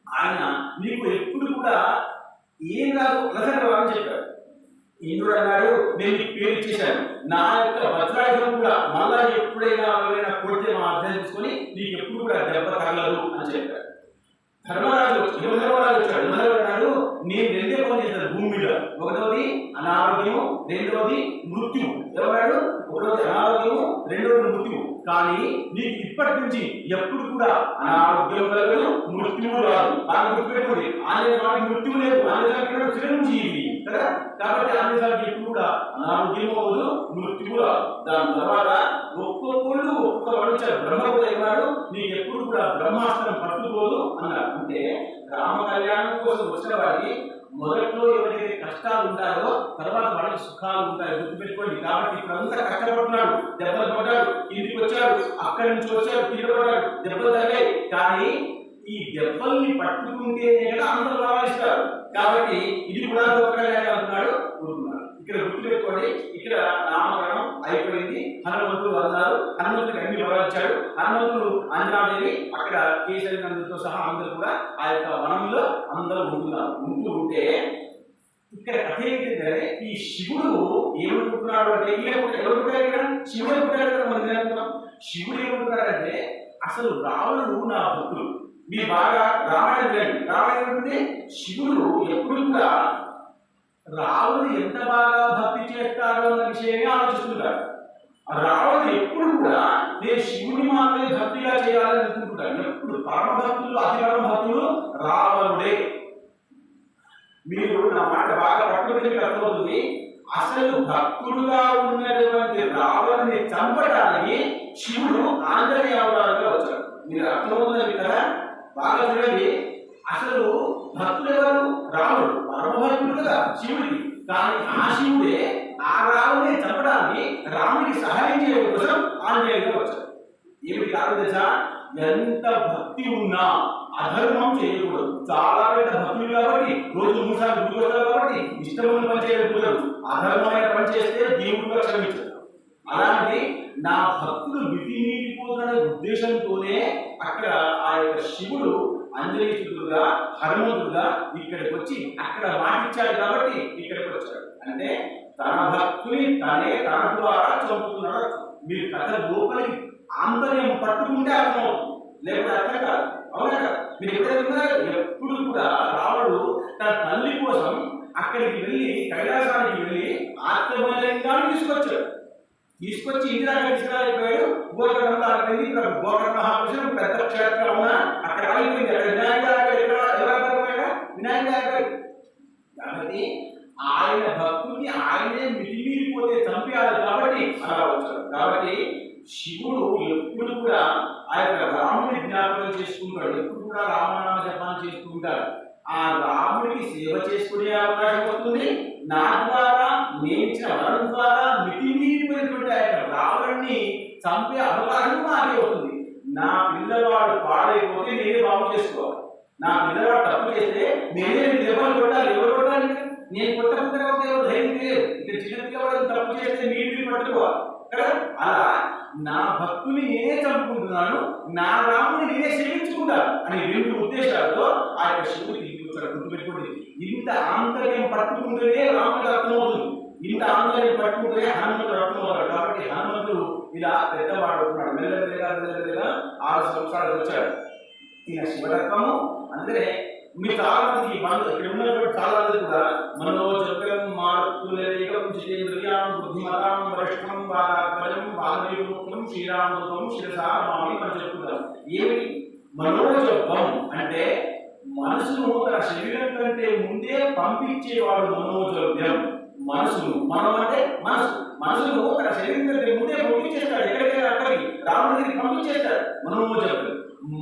ఆయన నీకు ఎప్పుడు కూడా ఏం రాదు అలసట అని చెప్పాడు. ఇంద్రుడు అన్నాడు, నేను నీకు పేరు ఇచ్చేశాను, నా యొక్క వజ్రాయుధం కూడా మళ్ళా ఎప్పుడైనా ఎవరైనా కొడితే మా అర్థం తీసుకొని నీకు ఎప్పుడు కూడా దెబ్బ తగలదు అని చెప్పాడు. ధర్మరాజు వచ్చాడు. ధర్మరాజు అన్నాడు, నేను రెండే పని చేశాను భూమి మీద. ఒకటోది అనారోగ్యము, రెండవది మృత్యువు. ఎవరాడు? ఒకటోది అనారోగ్యము, రెండవది మృత్యువు. కానీ నీకు ఇప్పటి నుంచి ఎప్పుడు కూడా అనారోగ్యం కలగదు, మృత్యువు రాదు. బాగా గుర్తుపెట్టుకోండి, ఆంజనేయ స్వామి మృత్యువు లేదు. ఆంజనేయ స్వామి చిరంజీవి కదా, కాబట్టి ఆంజనేయ స్వామికి ఎప్పుడు కూడా అనారోగ్యం అవ్వదు, మృత్యువు రాదు. దాని తర్వాత ఒక్కొక్కళ్ళు ఒక్కొక్క వచ్చారు. బ్రహ్మ కూడా ఏమన్నాడు, నీకు ఎప్పుడు కూడా బ్రహ్మాస్త్రం పట్టుకోదు అన్నాడు. అంటే రామ కళ్యాణం కోసం వచ్చిన వాడికి మొదట్లో ఎవరైతే కష్టాలు ఉంటాయో తర్వాత వాళ్ళకి సుఖాలు ఉంటాయి, గుర్తుపెట్టుకోండి. కాబట్టి ఇప్పుడు అంతా కష్టపడుతున్నాడు, దెబ్బలు పడ్డాడు, ఇంటికి వచ్చాడు, అక్కడి నుంచి వచ్చాడు, కింద పడ్డాడు, దెబ్బలు తగ్గాయి. కానీ ఈ దెబ్బల్ని పట్టుకుంటేనే కదా అందరూ రావాలిస్తారు. కాబట్టి ఇది కూడా అంటున్నాడు కూరుకున్నాడు. ఇక్కడ గుర్తుపెట్టుకోండి, ఇక్కడ నామకరణం అయిపోయింది. హనుమంతుడు అన్నారు, హనుమంతుడికి అన్ని వరాలిచ్చాడు. హనుమంతుడు అంజనాదేవి అక్కడ కేసరి నందుతో సహా అందరూ కూడా ఆ యొక్క వనంలో అందరూ ఉంటున్నారు. ఉంటే ఇక్కడ కథ ఏంటంటే ఈ శివుడు ఏమనుకుంటున్నాడు అంటే, ఎవరు పుట్టారు ఇక్కడ? శివుడు పుట్టాడు కదా. మనం అనుకున్నాం, శివుడు ఏమంటున్నాడంటే అసలు రావణుడు నా భక్తుడు. మీరు బాగా రామాయణం చేయండి. రామాయణం అంటే శివుడు ఎప్పుడు కూడా రావణుడు ఎంత బాగా భక్తి చేస్తాడో అన్న విషయమే ఆలోచిస్తుంటాడు. రావణుడు ఎప్పుడు కూడా నేను శివుని మాత్రమే భక్తిగా చేయాలని అనుకుంటున్నాడు. ఎప్పుడు పరమ భక్తులు, అతి పరమ భక్తులు రావణుడే. మీరు నా మాట బాగా పట్టుకుని అర్థమవుతుంది. అసలు భక్తుడుగా ఉన్నటువంటి రావణుని చంపడానికి శివుడు ఆంజనేయ అవతారంగా వచ్చాడు. మీరు అర్థమవుతుంది కదా, బాగా చూడండి. అసలు భక్తుడు ఎవరు? రాముడు పరమభక్తుడు కదా శివుడికి. కానీ ఆ శివుడే ఆ రాముడిని చంపడానికి రాముడికి సహాయం చేయడం కోసం ఆంజనేయుడిగా వచ్చాడు. ఏమిటి కారణం తెలుసా? ఎంత భక్తి ఉన్నా అధర్మం చేయకూడదు. చాలా పెద్ద భక్తులు కాబట్టి రోజు 3 సార్లు గుడి వస్తారు కాబట్టి ఇష్టమైన పని చేయకూడదు. అధర్మమైన పని చేస్తే దేవుడుగా క్షమించదు. అలాంటి నా భక్తులు మితిమీరిపోతున్న ఉద్దేశంతోనే అక్కడ ఆ యొక్క శివుడు అంజనీయుడుగా హనుమంతుడుగా ఇక్కడికి వచ్చి అక్కడ మాటిచ్చాడు కాబట్టి ఇక్కడికి వచ్చాడు. అంటే తన భక్తుని తనే తన ద్వారా చంపుతున్నాడు. మీరు కథ లోపలికి ఆంతర్యం పట్టుకుంటే అర్థమవుతుంది, లేకపోతే అర్థం కాదు. అవునా కదా? మీరు ఎప్పుడైనా ఎప్పుడు కూడా రావణుడు తన తల్లి కోసం అక్కడికి వెళ్ళి కైలాసానికి వెళ్ళి ఆత్మబలంగాన్ని తీసుకొచ్చి ఇంటి దాకా తీసుకురాలిపోయాడు. గోకర్ణంలో అక్కడ గోకర్ణ మహాపురుషుడు పెద్ద క్షేత్రం ఉన్నా అక్కడ ఆగిపోయింది. అక్కడ వినాయకుడు కాబట్టి ఆయన భక్తుల్ని ఆయనే మితిమీరిపోతే చంపేయాలి కాబట్టి అలా వచ్చాడు. కాబట్టి శివుడు ఎప్పుడు కూడా ఆ యొక్క రాముడిని జ్ఞాపకం చేసుకుంటాడు. ఎప్పుడు కూడా రామనామ జపాన్ని చేసుకుంటాడు. ఆ రాముడికి సేవ చేసుకునే అవకాశం వస్తుంది. నా ద్వారా నేర్చిన వరం ద్వారా మితిమీరిపోయినటువంటి ఆ యొక్క రావణ్ణి చంపే అవకాశం నాకే వస్తుంది. నా పిల్లవాడు పాడైపోతే నేనే బాగు చేసుకోవాలి. నా పిల్లవాడు తప్పు చేస్తే నేనే ఎవరు కొట్టాలి? ఎవరు కొట్టాలి? నేను కొట్టకుండా ఎవరు ధైర్యం లేదు. ఇక్కడ చిన్న పిల్లవాడు తప్పు చేస్తే మీరు పట్టుకోవాలి కదా. అలా నా భక్తుని నేనే చంపుకుంటున్నాను, నా రాముని నేనే సేవించుకుంటాను అనే 2 ఉద్దేశాలతో ఆ యొక్క శివుడికి తీసుకొచ్చాడు. గుర్తుపెట్టుకోండి, ఇంత ఆంతర్యం పట్టుకుంటేనే రాముడికి అర్థమవుతుంది, ఇంత ఆంతర్యం పట్టుకుంటేనే హనుమంతుడు అర్థమవుతాడు. కాబట్టి హనుమంతుడు ఇలా పెద్దవాడు అవుతున్నాడు. మెల్లమెల్లగా 6 సంవత్సరాలు వచ్చాడు. ఈయన శివతత్వము. అందుకనే మీరు చాలా మంది ఇక్కడ ఉన్నటువంటి చాలా మంది కూడా మనోజగ్రం మారుతులేకం జితేంద్రియాం బుద్ధిమతాం వరిష్ఠం వాదాత్మజం వాదనయుక్తం శ్రీరామృతం శిరసా మామి అని చెప్తున్నారు. ఏమిటి మనోజగ్రం అంటే? మనసును తన శరీరం కంటే ముందే పంపించేవాడు మనోజవ్యం. మనసును, మనం అంటే మనసును తన శరీరం దగ్గర ముందే పంపించేస్తాడు, ఎక్కడికైనా అక్కడికి రాముడి దగ్గరికి పంపించేస్తాడు. మనోజగం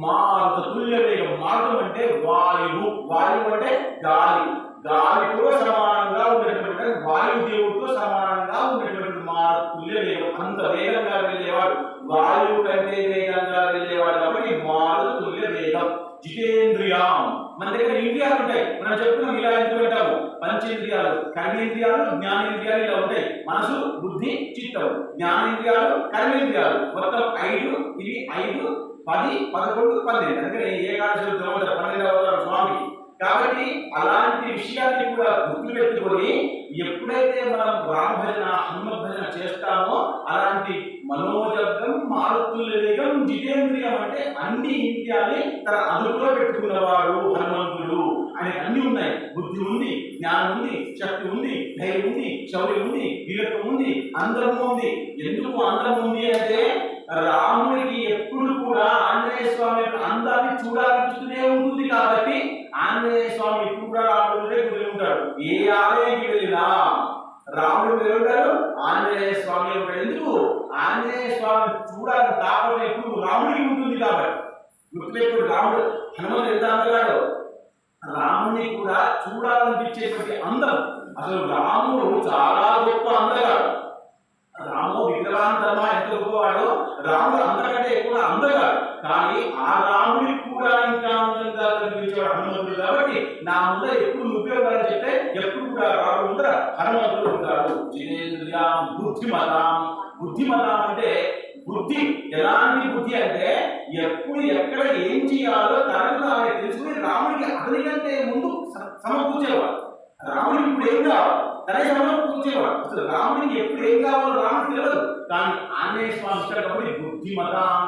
మారుత తుల్య వేగం. మారుతం అంటే వాయువు, వాయువు అంటే గాలి, గాలితో సమానంగా ఉన్నటువంటి వాయుదేవుడితో సమానంగా ఉన్నటువంటి మారుత తుల్య వేగం. అంత వేగంగా వెళ్ళేవాడు, వాయువు కంటే వేగంగా వెళ్ళేవాడు కాబట్టి మారుత తుల్య వేగం. జితేంద్రియం, మన దగ్గర ఇంద్రియాలు ఉంటాయి, మనం చెప్పుకున్నాం ఇలా ఎందుకు అంటాము, పంచేంద్రియాలు, కర్మేంద్రియాలు, జ్ఞానేంద్రియాలు ఇలా ఉంటాయి. మనసు, బుద్ధి, చిత్తం. జ్ఞానేంద్రియాలు, కర్మేంద్రియాలు మొత్తం 5. ఇవి 5, 10, 11, 12. అందుకని ఏకాదశి 12వ స్వామి. కాబట్టి అలాంటి విషయాన్ని కూడా గుర్తుపెట్టుకొని ఎప్పుడైతే మనం రామభజన, హనుమద్భజన చేస్తామో అలాంటి మనోజగం, మారుతుల్య వేగం, జితేంద్రియం అంటే అన్ని ఇంద్రియాన్ని తన అదుపులో పెట్టుకున్నవాడు హనుమంతుడు. ఆయనకు అన్ని ఉన్నాయి, బుద్ధి ఉంది, జ్ఞానం ఉంది, శక్తి ఉంది, ధైర్యం ఉంది, శౌర్యం ఉంది, వివేకం ఉంది, అందము ఉంది. ఎందుకు అందం ఉంది అంటే రాముడికి ఎప్పుడు కూడా ఆంజనేయ స్వామి అందాన్ని చూడాలనిపిస్తూనే ఉంటుంది. కాబట్టి ఆంజనేయ స్వామి ఎప్పుడు కూడా రాముడినే గురి ఉంటాడు. ఏ ఆలయానికి వెళ్ళినా రాముడు ఉంటాడు, ఆంజనేయ స్వామి ఉంటాడు. ఎందుకు? ఆంజనేయ స్వామి చూడాలని తాపం ఎప్పుడు రాముడికి ఉంటుంది. కాబట్టి గుర్తుపెట్టుడు, రాముడు హనుమంతుడు ఎంత అందగాడు, రాముడిని కూడా చూడాలనిపించేటువంటి అందం. అసలు రాముడు చాలా గొప్ప అందగాడు. రాము విగ్రహాంతరమ ఎంత గొప్పవాడో రాముడు అందరికంటే ఎక్కువ అందగాడు. కానీ ఆ రాముడికి కూడా ఇంకా అందంగా కనిపించేవాడు హనుమంతుడు. కాబట్టి నా ముందర ఎప్పుడు ఉపయోగాలు చెప్తే ఎప్పుడు కూడా రాముడు ముందర హనుమంతుడు ఉంటాడు. జినేంద్రియం బుద్ధిమతాం. బుద్ధిమతాం అంటే బుద్ధి ఎలాంటి బుద్ధి అంటే ఎప్పుడు ఎక్కడ ఏం చేయాలో తనకు తానే తెలుసుకుని రాముడికి అతనికంటే ముందు సమకూర్చేవాడు. రాముడికి ఇప్పుడు ఏం కావాలి తనే సమకూర్చేవాడు. అసలు రాముడికి ఎప్పుడు ఏం కావాలో రాముడికి తెలియదు. కానీ ఆంజనేయ స్వామి ఇచ్చాడు కాబట్టి బుద్ధిమతాం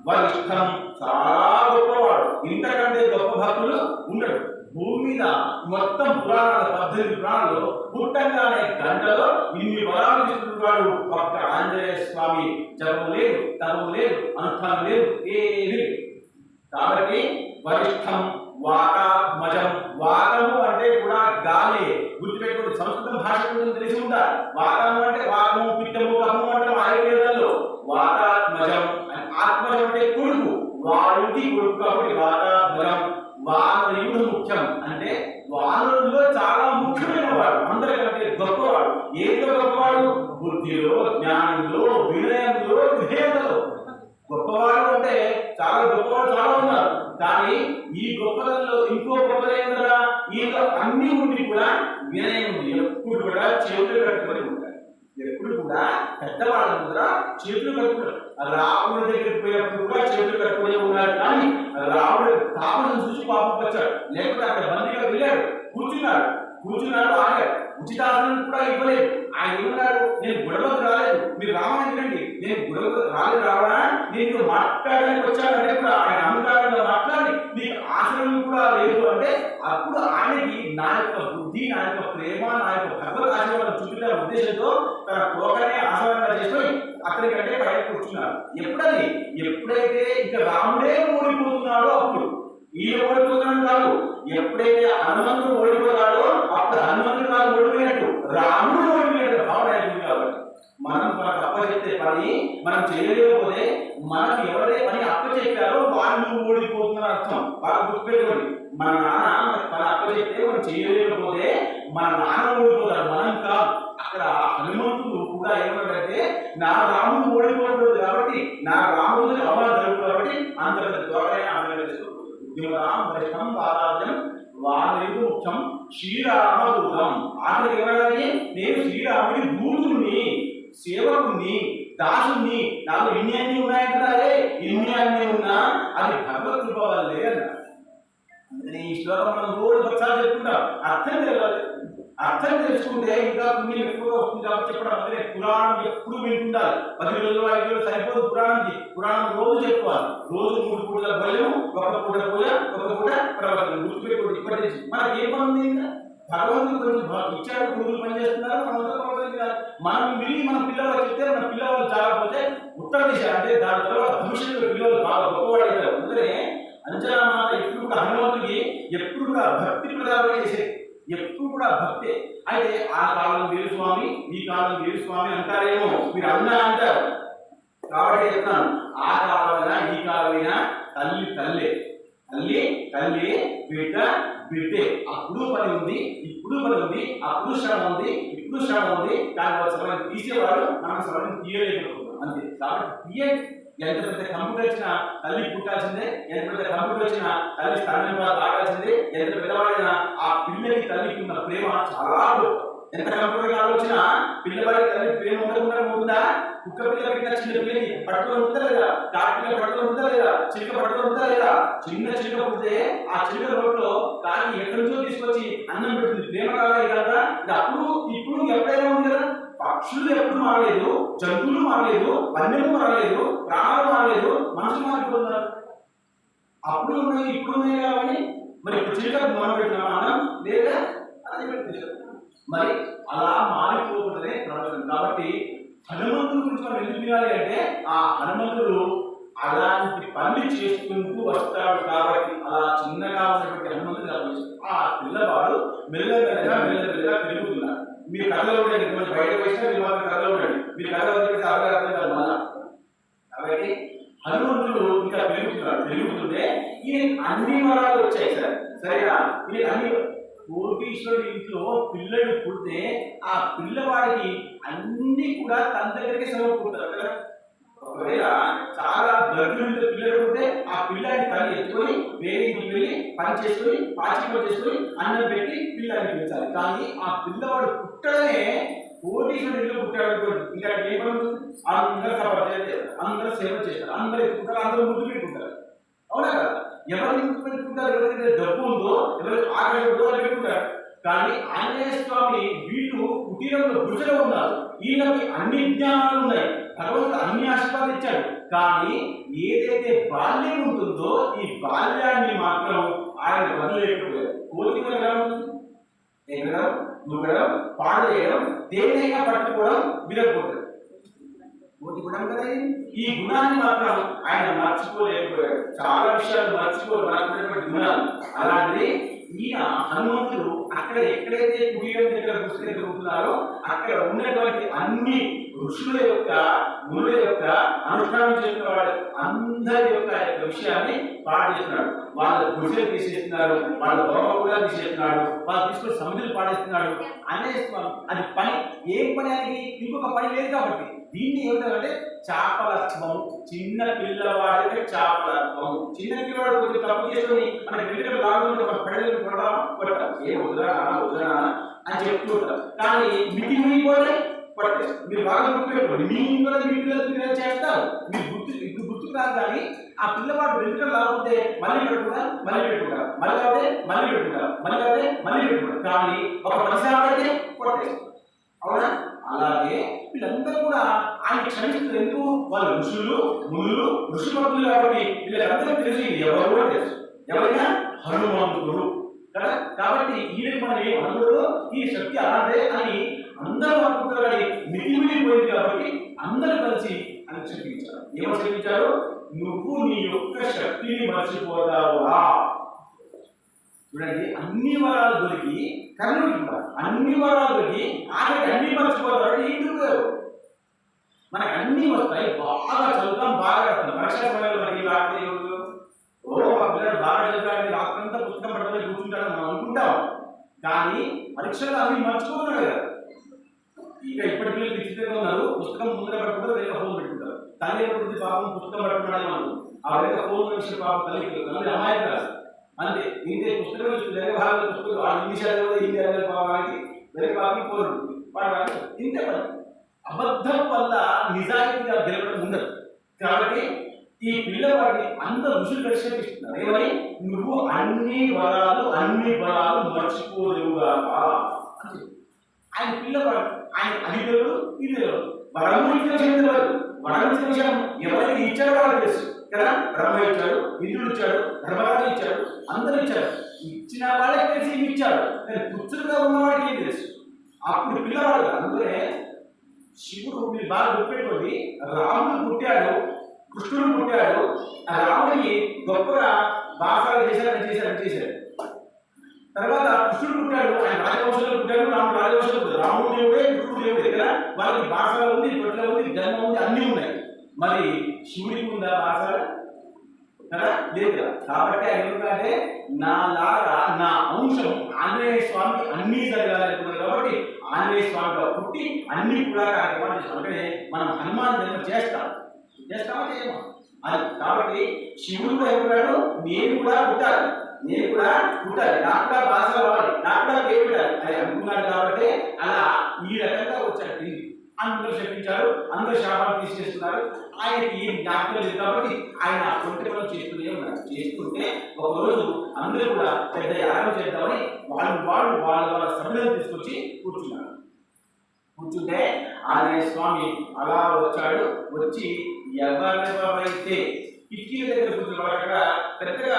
వరిష్టం, చాలా గొప్పవాడు. ఇంతకంటే గొప్ప భక్తులు ఉండడు భూమి మీద. మొత్తం పురాణాలు 18 పురాణాలు పుట్టంగానే గంటలో ఇన్ని వరాలు తీసుకున్నాడు ఒక్క ఆంజనేయ స్వామి. జపం లేదు, తపం లేదు, అనుష్ఠానం లేదు, ఏది. కాబట్టి వరిష్టం వాకాత్మజం. వాకము అంటే కూడా గాలి. గుర్తుపెట్టుకోండి, సంస్కృతం భాష గురించి తెలిసి ఉందా? వాకము అంటే వాకము, పిత్తము, కఫము అంటే ఆయుర్వేదంలో. వాకాత్మజం, ఆత్మజం అంటే కొడుకు, వాయుకి కొడుకు కాబట్టి వాకాత్మజం. వానరుడు ముఖ్యం అంటే వానరుల్లో చాలా ముఖ్యమైన వాడు, అందరికంటే గొప్పవాడు. ఏదో గొప్పవాడు? బుద్ధిలో, జ్ఞానంలో, వినయంలో, విధేయతలో. గొప్పవాడు అంటే చాలా గొప్పవాడు చాలా ఉన్నారు. కానీ ఈ గొప్పలలో ఇంకో గొప్పదేంటరా, ఈలో అన్ని ఉండి కూడా వినయం ఉంది. ఎప్పుడు కూడా చేతులు కట్టుకొని ఉంటాడు. ఎప్పుడు కూడా పెద్దవాళ్ళ ముందర చేతులు కట్టుకున్నాడు. రాముడి దగ్గరికి పోయినప్పుడు కూడా చేతులు కట్టుకునే ఉన్నాడు. కానీ రాముడు తాపను చూసి పాపం వచ్చాడు, లేకపోతే అక్కడ బందీగా వెళ్ళాడు, కూర్చున్నాడు ఆగాడు. ఉచితాసనం కూడా ఇవ్వలేదు. ఆయన ఏమన్నాడు? నేను గొడవకు రాలేదు, మీరు రామాయణ రండి, నేను గొడవకు రావడా, నేను మాట్లాడడానికి వచ్చానంటే కూడా ఆయన అహంకారంగా మాట్లాడి నీకు ఆసనం కూడా లేదు అంటే అప్పుడు ఆయనకి నా యొక్క బుద్ధి, నా యొక్క ప్రేమ, నా యొక్క భగవత్ ఆశీర్వాదం చూపించిన ఉద్దేశంతో తన కోకనే ఆసనంగా చేసుకొని అక్కడికంటే బయట కూర్చున్నాడు. ఎప్పుడైతే ఇక రాముడే ఓడిపోతున్నాడో అప్పుడు. ఈయన ఓడిపోతున్నాడు కాదు, ఎప్పుడైతే హనుమంతుడు ఓడిపోతాడో అప్పుడు హనుమంతుడు కాదు ఓడిపోయినట్టు, రాముడు ఓడిపోయినట్టు భావన అవుతుంది. కాబట్టి మనం మనకు అప్పచెప్తే పని మనం చేయలేకపోతే మనకు ఎవరైతే పని అప్పచెప్పారో వాళ్ళు ఓడిపోతున్నారు అర్థం. వాళ్ళు గుర్తుపెట్టుకోండి, మన నాన్న మన అప్పచెప్తే మనం చేయలేకపోతే మన నాన్న ఓడిపోతారు, మనం కాదు. అక్కడ హనుమంతుడు కూడా ఏమన్నాడంటే నా రాముడు ఓడిపోతుంది కాబట్టి నా రాముడు అవమానం జరుగుతుంది కాబట్టి అంత త్వరగా ఆమె వానరుడు ముఖ్యం శ్రీరామదూతం. ఆఖరికి ఎవరైనా నేను శ్రీరాముడి దూతుని, సేవకుని, దాసుని, నాకు ఇన్ని అన్ని ఉన్నాయంటున్నారే, ఇన్ని అన్ని ఉన్నా అది భగవత్ కృప వల్లే అన్నారు. అందుకని ఈ శ్లోకం మనం రోజు పక్షాలు చెప్పుకుంటాం. అర్థం తెలుసుకుంటే ఇంకా పుణ్యం ఎక్కువగా వస్తుంది. కాబట్టి చెప్పడం అందుకే పురాణం ఎప్పుడు వింటుండాలి. 10 రోజులు 5 రోజులు సరిపోదు పురాణానికి. పురాణం రోజు చెప్పుకోవాలి. రోజు 3 పూటల భయం, 1 పూట పూజ, 1 పూట ప్రవచనం. గుర్తుపెట్టుకోండి. ఇప్పటి నుంచి మనకి ఏ పని ఉంది? ఇంకా భగవంతుడు కొంచెం ఇచ్చాడు, గురువులు పనిచేస్తున్నారు, మనం విని మన పిల్లలు చెప్తే మన పిల్లలు చాలకపోతే ఉత్తర దిశ అంటే దాని తర్వాత భవిష్యత్తులో పిల్లలు బాగా గొప్పవాడు అవుతారు. అందుకనే అంజనా మాత ఎప్పుడు కూడా హనుమంతుడికి ఎప్పుడు కూడా భక్తి ప్రదానం చేసేది. ఎప్పుడు కూడా భక్తే. అయితే ఆ కాలం వేరు స్వామి, ఈ కాలం వేరు స్వామి అంటారేమో, మీరు అన్నా అంటారు. కాబట్టి చెప్తాను, ఆ కాలమైనా ఈ కాలమైనా తల్లి తల్లే, తల్లి తల్లి, బిడ్డ బిడ్డే. అప్పుడు పని ఉంది, ఇప్పుడు పని ఉంది, అప్పుడు శ్రమ ఉంది, ఇప్పుడు శ్రమ ఉంది. కానీ వాళ్ళ సమయం తీసేవాడు, మనం సమయం తీయలేకపోతున్నాం అంతే. కాబట్టి తీయండి. ఎంత పెద్ద కంప్యూటర్ వచ్చినా తల్లి పుట్టాల్సిందే, ఎంత పెద్ద కంప్యూటర్ వచ్చినా తల్లి స్థానం తాగాల్సిందే, ఎంత పెద్దవాడైనా ఆ పిల్లకి తల్లికి ఉన్న ప్రేమ చాలా గొప్ప. ఎంత కంప్యూటర్ ఆలోచన పిల్లవాడికి తల్లి ప్రేమ ఉండకుండా ఉంటుందా? కుక్క పిల్ల పెట్టిన చిన్న పిల్లకి పట్టుకొని ఉందా లేదా? కాకి పిల్ల పట్టుకొని ఉందా లేదా? చిలుక పట్టుకొని ఉందా లేదా? చిన్న చిలుక పుడితే ఆ చిలుక రోడ్లో కాకి ఎక్కడి నుంచో తీసుకొచ్చి అన్నం పెడుతుంది. ప్రేమ కావాలి కదా. అప్పుడు ఇప్పుడు ఎప్పుడైనా ఉంది కదా. పక్షులు ఎప్పుడు మారలేదు, జంతువులు మారలేదు, వన్యము మారలేదు, ప్రాణాలు మారలేదు, మనుషులు మారిపోతున్నారు. అప్పుడు ఉన్నాయి ఇప్పుడు ఉన్నాయి కాబట్టి మరి ఇప్పుడు చిలుకకు మనం పెట్టిన అన్నం లేదా అది పెట్టింది. మరి అలా మారిపోతుందనే ప్రవచనం. కాబట్టి హనుమంతుడి గురించి మనం ఎందుకు వినాలి అంటే ఆ హనుమంతుడు అలాంటి పని చేసుకుంటూ వస్తాడు. కాబట్టి అలా చిన్నగా ఉన్నటువంటి హనుమంతుడు గమనిస్తాడు. ఆ పిల్లవాడు మెల్లమెల్లగా మెల్లమెల్లగా పెరుగుతున్నాడు. మీరు కథలో ఉండండి, కొంచెం బయటకు వచ్చినా మీరు మాత్రం కథలో ఉండండి. మీరు కథలో వచ్చి అర్థం కాదు మళ్ళా. కాబట్టి హనుమంతుడు ఇంకా పెరుగుతున్నాడు. పెరుగుతుంటే ఈయన అన్ని వరాలు వచ్చాయి సార్, సరేనా? ఈయన అన్ని కోటీశ్వరుడి ఇంట్లో పిల్లలు పుడితే ఆ పిల్లవాడికి అన్ని కూడా తన దగ్గరికి సమకూరుతారు కదా. ఒకవేళ చాలా గర్భిణీతో పిల్లలు పుడితే ఆ పిల్లాన్ని తల్లి ఎత్తుకొని వేరే ఇంటికి వెళ్ళి పని చేసుకొని పాచిపని చేసుకొని అన్నం పెట్టి పిల్లాన్ని పెంచాలి. కానీ ఆ పిల్లవాడు పుట్టడమే కోటీశ్వరుడి ఇంట్లో పుట్టాడు. ఇంకా ఏ పని ఉంటుంది? అందరూ సపోర్ట్ చేస్తారు, అందరూ సేవ చేస్తారు, అందరూ ఎత్తుకుంటారు, అందరూ ముద్దు పెట్టుకుంటారు. అవునా కదా? ఎవరికి ముద్దు పెట్టుకుంటారు? ఎవరైతే డబ్బు ఉందో, ఎవరికి ఆకలి ఉందో వాళ్ళు పెట్టుకుంటారు. కానీ ఆంజనేయ స్వామి వీళ్ళు కుటీరంలో గుడిసెలో ఉన్నారు. వీళ్ళకి అన్ని జ్ఞానాలు ఉన్నాయి, భగవంతుడు అన్ని ఆశీర్వాదించాడు. కానీ ఏదైతే బాల్యం ఉంటుందో ఈ బాల్యాన్ని మాత్రం ఆయన వదిలేకపోయారు. కోరిక ఎలా ఉంటుంది? ఎగడం, దుగ్గడం, పాడు చేయడం, దేన్నైనా పట్టుకోవడం, విరగొట్టడం. గుణం కదా. ఈ గుణాన్ని మాత్రం ఆయన మర్చిపోలేకపోయాడు. చాలా విషయాలు మర్చిపోలేటువంటి గుణాలు. అలాంటిది ఈయన హనుమంతుడు అక్కడ ఎక్కడైతే కుటీరం దగ్గర పుస్తకం జరుగుతున్నారో అక్కడ ఉన్నటువంటి అన్ని ఋషుల యొక్క గురుల యొక్క అనుష్ఠానం చేస్తున్న వాడు అందరి యొక్క విషయాన్ని పాటిస్తున్నాడు. వాళ్ళ గుడిసెలు తీసేస్తున్నారు, వాళ్ళ దోమ కూడా తీసేస్తున్నాడు, వాళ్ళు తీసుకొని సమితులు పాటిస్తున్నాడు అనేస్తున్నాడు. అది పని. ఏం పని అనేది ఇంకొక పని లేదు. కాబట్టి దీన్ని ఏమిటంటే చాపలత్వం. చిన్న పిల్లవాడికి చాపలత్వం. చిన్న పిల్లవాడు కొంచెం తప్పు చేసుకొని మన పిల్లలు లాగుతుంటే మన పెడలు కొట్టాం, ఏ వదరా వదరా అని చెప్తూ ఉంటాం. కానీ మితి మిగిలిపోతే కొట్టే. మీరు బాగా గుర్తుపెట్టుకోండి, మీ ఇంట్లో మీ పిల్లలు చేస్తారు, మీరు గుర్తుకు రాదు. కానీ ఆ పిల్లవాడు వెంటనే లాగుతుంటే మళ్ళీ పెట్టుకుంటారు, మళ్ళీ పెట్టుకుంటారు, మళ్ళీ కాబట్టి మళ్ళీ పెట్టుకుంటారు, మళ్ళీ కాబట్టి మళ్ళీ పెట్టుకుంటారు. కానీ ఒక పరిసరాలైతే కొట్టే. అవునా? అలాగే వీళ్ళందరూ కూడా ఆయన క్షమిస్తున్నారు. ఎందుకు? వాళ్ళ ఋషులు మునులు ఋషిమంతులు కాబట్టి వీళ్ళందరూ తెలిసి ఎవరు కూడా తెలుసు. ఎవరైనా హనుమంతుడు కదా. కాబట్టి ఈయనకి మనం హనుమంతుడు ఈ శక్తి అలాంటిదే అని అందరూ అనుకుంటారు. కానీ మితిమిగిలిపోయింది కాబట్టి అందరూ కలిసి అని చెప్పించారు. ఏమని చెప్పించారు? నువ్వు నీ యొక్క శక్తిని మర్చిపోతావురా. చూడండి, అన్ని వరాలు దొరికి కర్ణుడు అన్ని వరాలు దొరికి ఆఖరికి అన్ని మర్చిపోతారు. ఎందుకు? మనకు అన్ని వస్తాయి, బాగా చదువుతాం, బాగా రాస్తాం. పరీక్ష సమయంలో మనకి రాస్తే ఓ ఆ పిల్లలు బాగా చదువుతాడని రాత్రంతా పుస్తకం పట్టుకొని కూర్చుంటాడని మనం అనుకుంటాం. కానీ పరీక్షలు అన్ని మర్చిపోతున్నాడు కదా. ఇక ఇప్పటి పిల్లలు విచిత్రంగా ఉన్నారు. పుస్తకం ముందర పట్టుకుంటారు, వేరే ఫోన్ పెట్టుకుంటారు. తల్లి ఎప్పుడు పాపం పుస్తకం పట్టుకున్నాడని మనం ఆ వేరే ఫోన్ విషయం పాపం తల్లి అమ్మాయి కాదు అంతే. ఇంతే పుస్తకం వేరే భాగంలో పుస్తకం వాళ్ళు ఇంగ్లీష్ హిందీ పాపానికి వేరే పాపకి ఫోన్ వాడు ఇంతే పని. అబద్ధం వల్ల నిజాయితీగా గెలవడం ఉండదు. కాబట్టి ఈ పిల్లవాడిని అందరూ ఋషులు పరిశీలిస్తున్నారు. ఏమని? నువ్వు అన్ని బలాలు మర్చిపోలేవుగా. ఆయన పిల్లవాడు, ఆయన అధికారులు ఇది వరము ఇచ్చిన చెందినవాడు. వరం ఇచ్చిన విషయం ఎవరికి ఇచ్చాడో వాళ్ళకి తెలుసు కదా. బ్రహ్మ ఇచ్చాడు, ఇంద్రుడు ఇచ్చాడు, ధర్మరాజు ఇచ్చాడు, అందరూ ఇచ్చారు. ఇచ్చిన వాళ్ళకి తెలిసి ఇచ్చాడు, కానీ పుత్రుడుగా ఉన్నవాడికి ఏం తెలుసు? అప్పుడు పిల్లవాడు. అందుకే శివుడు మీరు బాగా గుర్తుపెట్టుకోండి, రాముడు పుట్టాడు, కృష్ణుడు పుట్టాడు. ఆ రాముడికి గొప్పగా బాసాలు చేశాడు. తర్వాత కృష్ణుడు పుట్టాడు, ఆయన రాజవంశంలో పుట్టాడు, రాముడు రాజవంశంలో పుట్టాడు. రాముడు దేవుడే, కృష్ణుడు దేవుడే కదా. వాళ్ళకి భాష ఉంది, తొట్ల ఉంది, జన్మ ఉంది, అన్నీ ఉన్నాయి. మరి శివుడికి ఉందా భాష కదా? లేదు కదా. కాబట్టి ఆయన ఎందుకంటే నా లాగా నా అంశం ఆంజనేయ స్వామికి అన్నీ జరగాలనుకున్నారు కాబట్టి ఆంజనేయ స్వామిగా పుట్టి అన్ని కూడా కార్యక్రమాలు చేస్తాం. అంటే మనం హనుమాన్ జన్మ చేస్తామా చేయమా అది. కాబట్టి శివుడు కూడా ఏమన్నాడు, నేను కూడా పుట్టాలి, నాకు కూడా భాష రావాలి, నాకు కూడా పేరు పెట్టాలి అని అనుకున్నాడు. కాబట్టి అలా ఈ రకంగా వచ్చాడు తిరిగి. అందరూ చెప్పించారు, అందరూ శాపాలు తీసేస్తున్నారు. ఆయనకి ఏం జ్ఞాపకం లేదు కాబట్టి ఆయన కొంత పనులు చేస్తూనే ఉన్నారు. చేస్తుంటే ఒకరోజు అందరూ కూడా పెద్ద యాగం చేద్దామని వాళ్ళ సభ్యులను తీసుకొచ్చి కూర్చుంటే ఆంజనేయ స్వామి అలా వచ్చాడు. వచ్చి ఎవరెవరైతే కిటికీల దగ్గర కూర్చున్నారు, అక్కడ పెద్దగా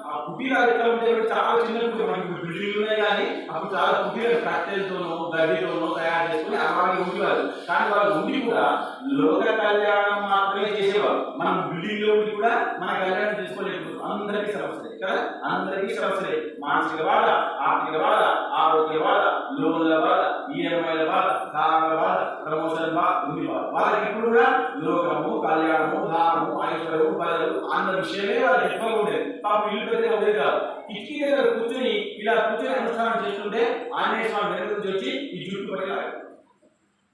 ఆ కుటీరాలు ఎట్లా ఉంటే చాలా చిన్న కుటీరు, మనకి బిల్డింగ్లు ఉన్నాయి కానీ అప్పుడు చాలా కుటీరాలు కట్టెలతోనో గడ్డితోనో తయారు చేసుకుని అలాగే ఉండేవారు. కానీ వాళ్ళు ఉండి కూడా లోక కళ్యాణం మాత్రమే చేసేవారు. మనం బిల్డింగ్ లో ఉండి కూడా మన కళ్యాణం చేసుకోలేదు. అందరికీ సమస్యలే కదా, అందరికీ సమస్యలే. మానసిక బాధ, ఆర్థిక బాధ, ఆరోగ్య బాధ, లోన్ల బాధ, ఈఎంఐల బాధ, కారణాల బాధ, ప్రమోషన్ బాధ, ఉంది బాధ. వాళ్ళకి ఇప్పుడు కూడా లోకము, కళ్యాణము, దానము, ఐశ్వర్యము, బలలు అన్న విషయమే వాళ్ళకి ఎక్కువగా ఉండేది. పాపం ఇల్లు పెద్దగా ఉండేది కాదు. కిటికీ దగ్గర కూర్చొని ఇలా కూర్చొని అనుష్ఠానం చేస్తుంటే ఆంజనేయ స్వామి వెనక నుంచి వచ్చి ఈ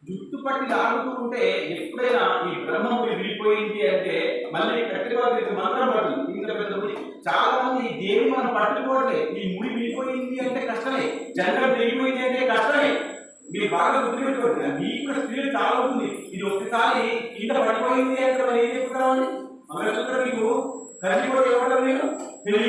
జుట్టు పట్టి లాగుతూ ఉంటే ఎప్పుడైనా ఈ బ్రహ్మం విడిపోయింది అంటే మళ్ళీ కట్టుకోవడానికి మంత్రం పడుతుంది. ఇంకా పెద్ద ముడి చాలా మంది దేవి మనం పట్టుకోవట్లే. ఈ ముడి విడిపోయింది అంటే కష్టమే, జంగం విడిపోయింది అంటే కష్టమే. మీరు బాగా గుర్తుపెట్టుకోండి. మీకు కూడా స్త్రీలు చాలా ఉంటుంది. ఇది ఒక్కసారి కింద పడిపోయింది అంటే మనం ఏం చెప్తున్నామని మన మీకు కలిసి కూడా ఇవ్వడం లేదు.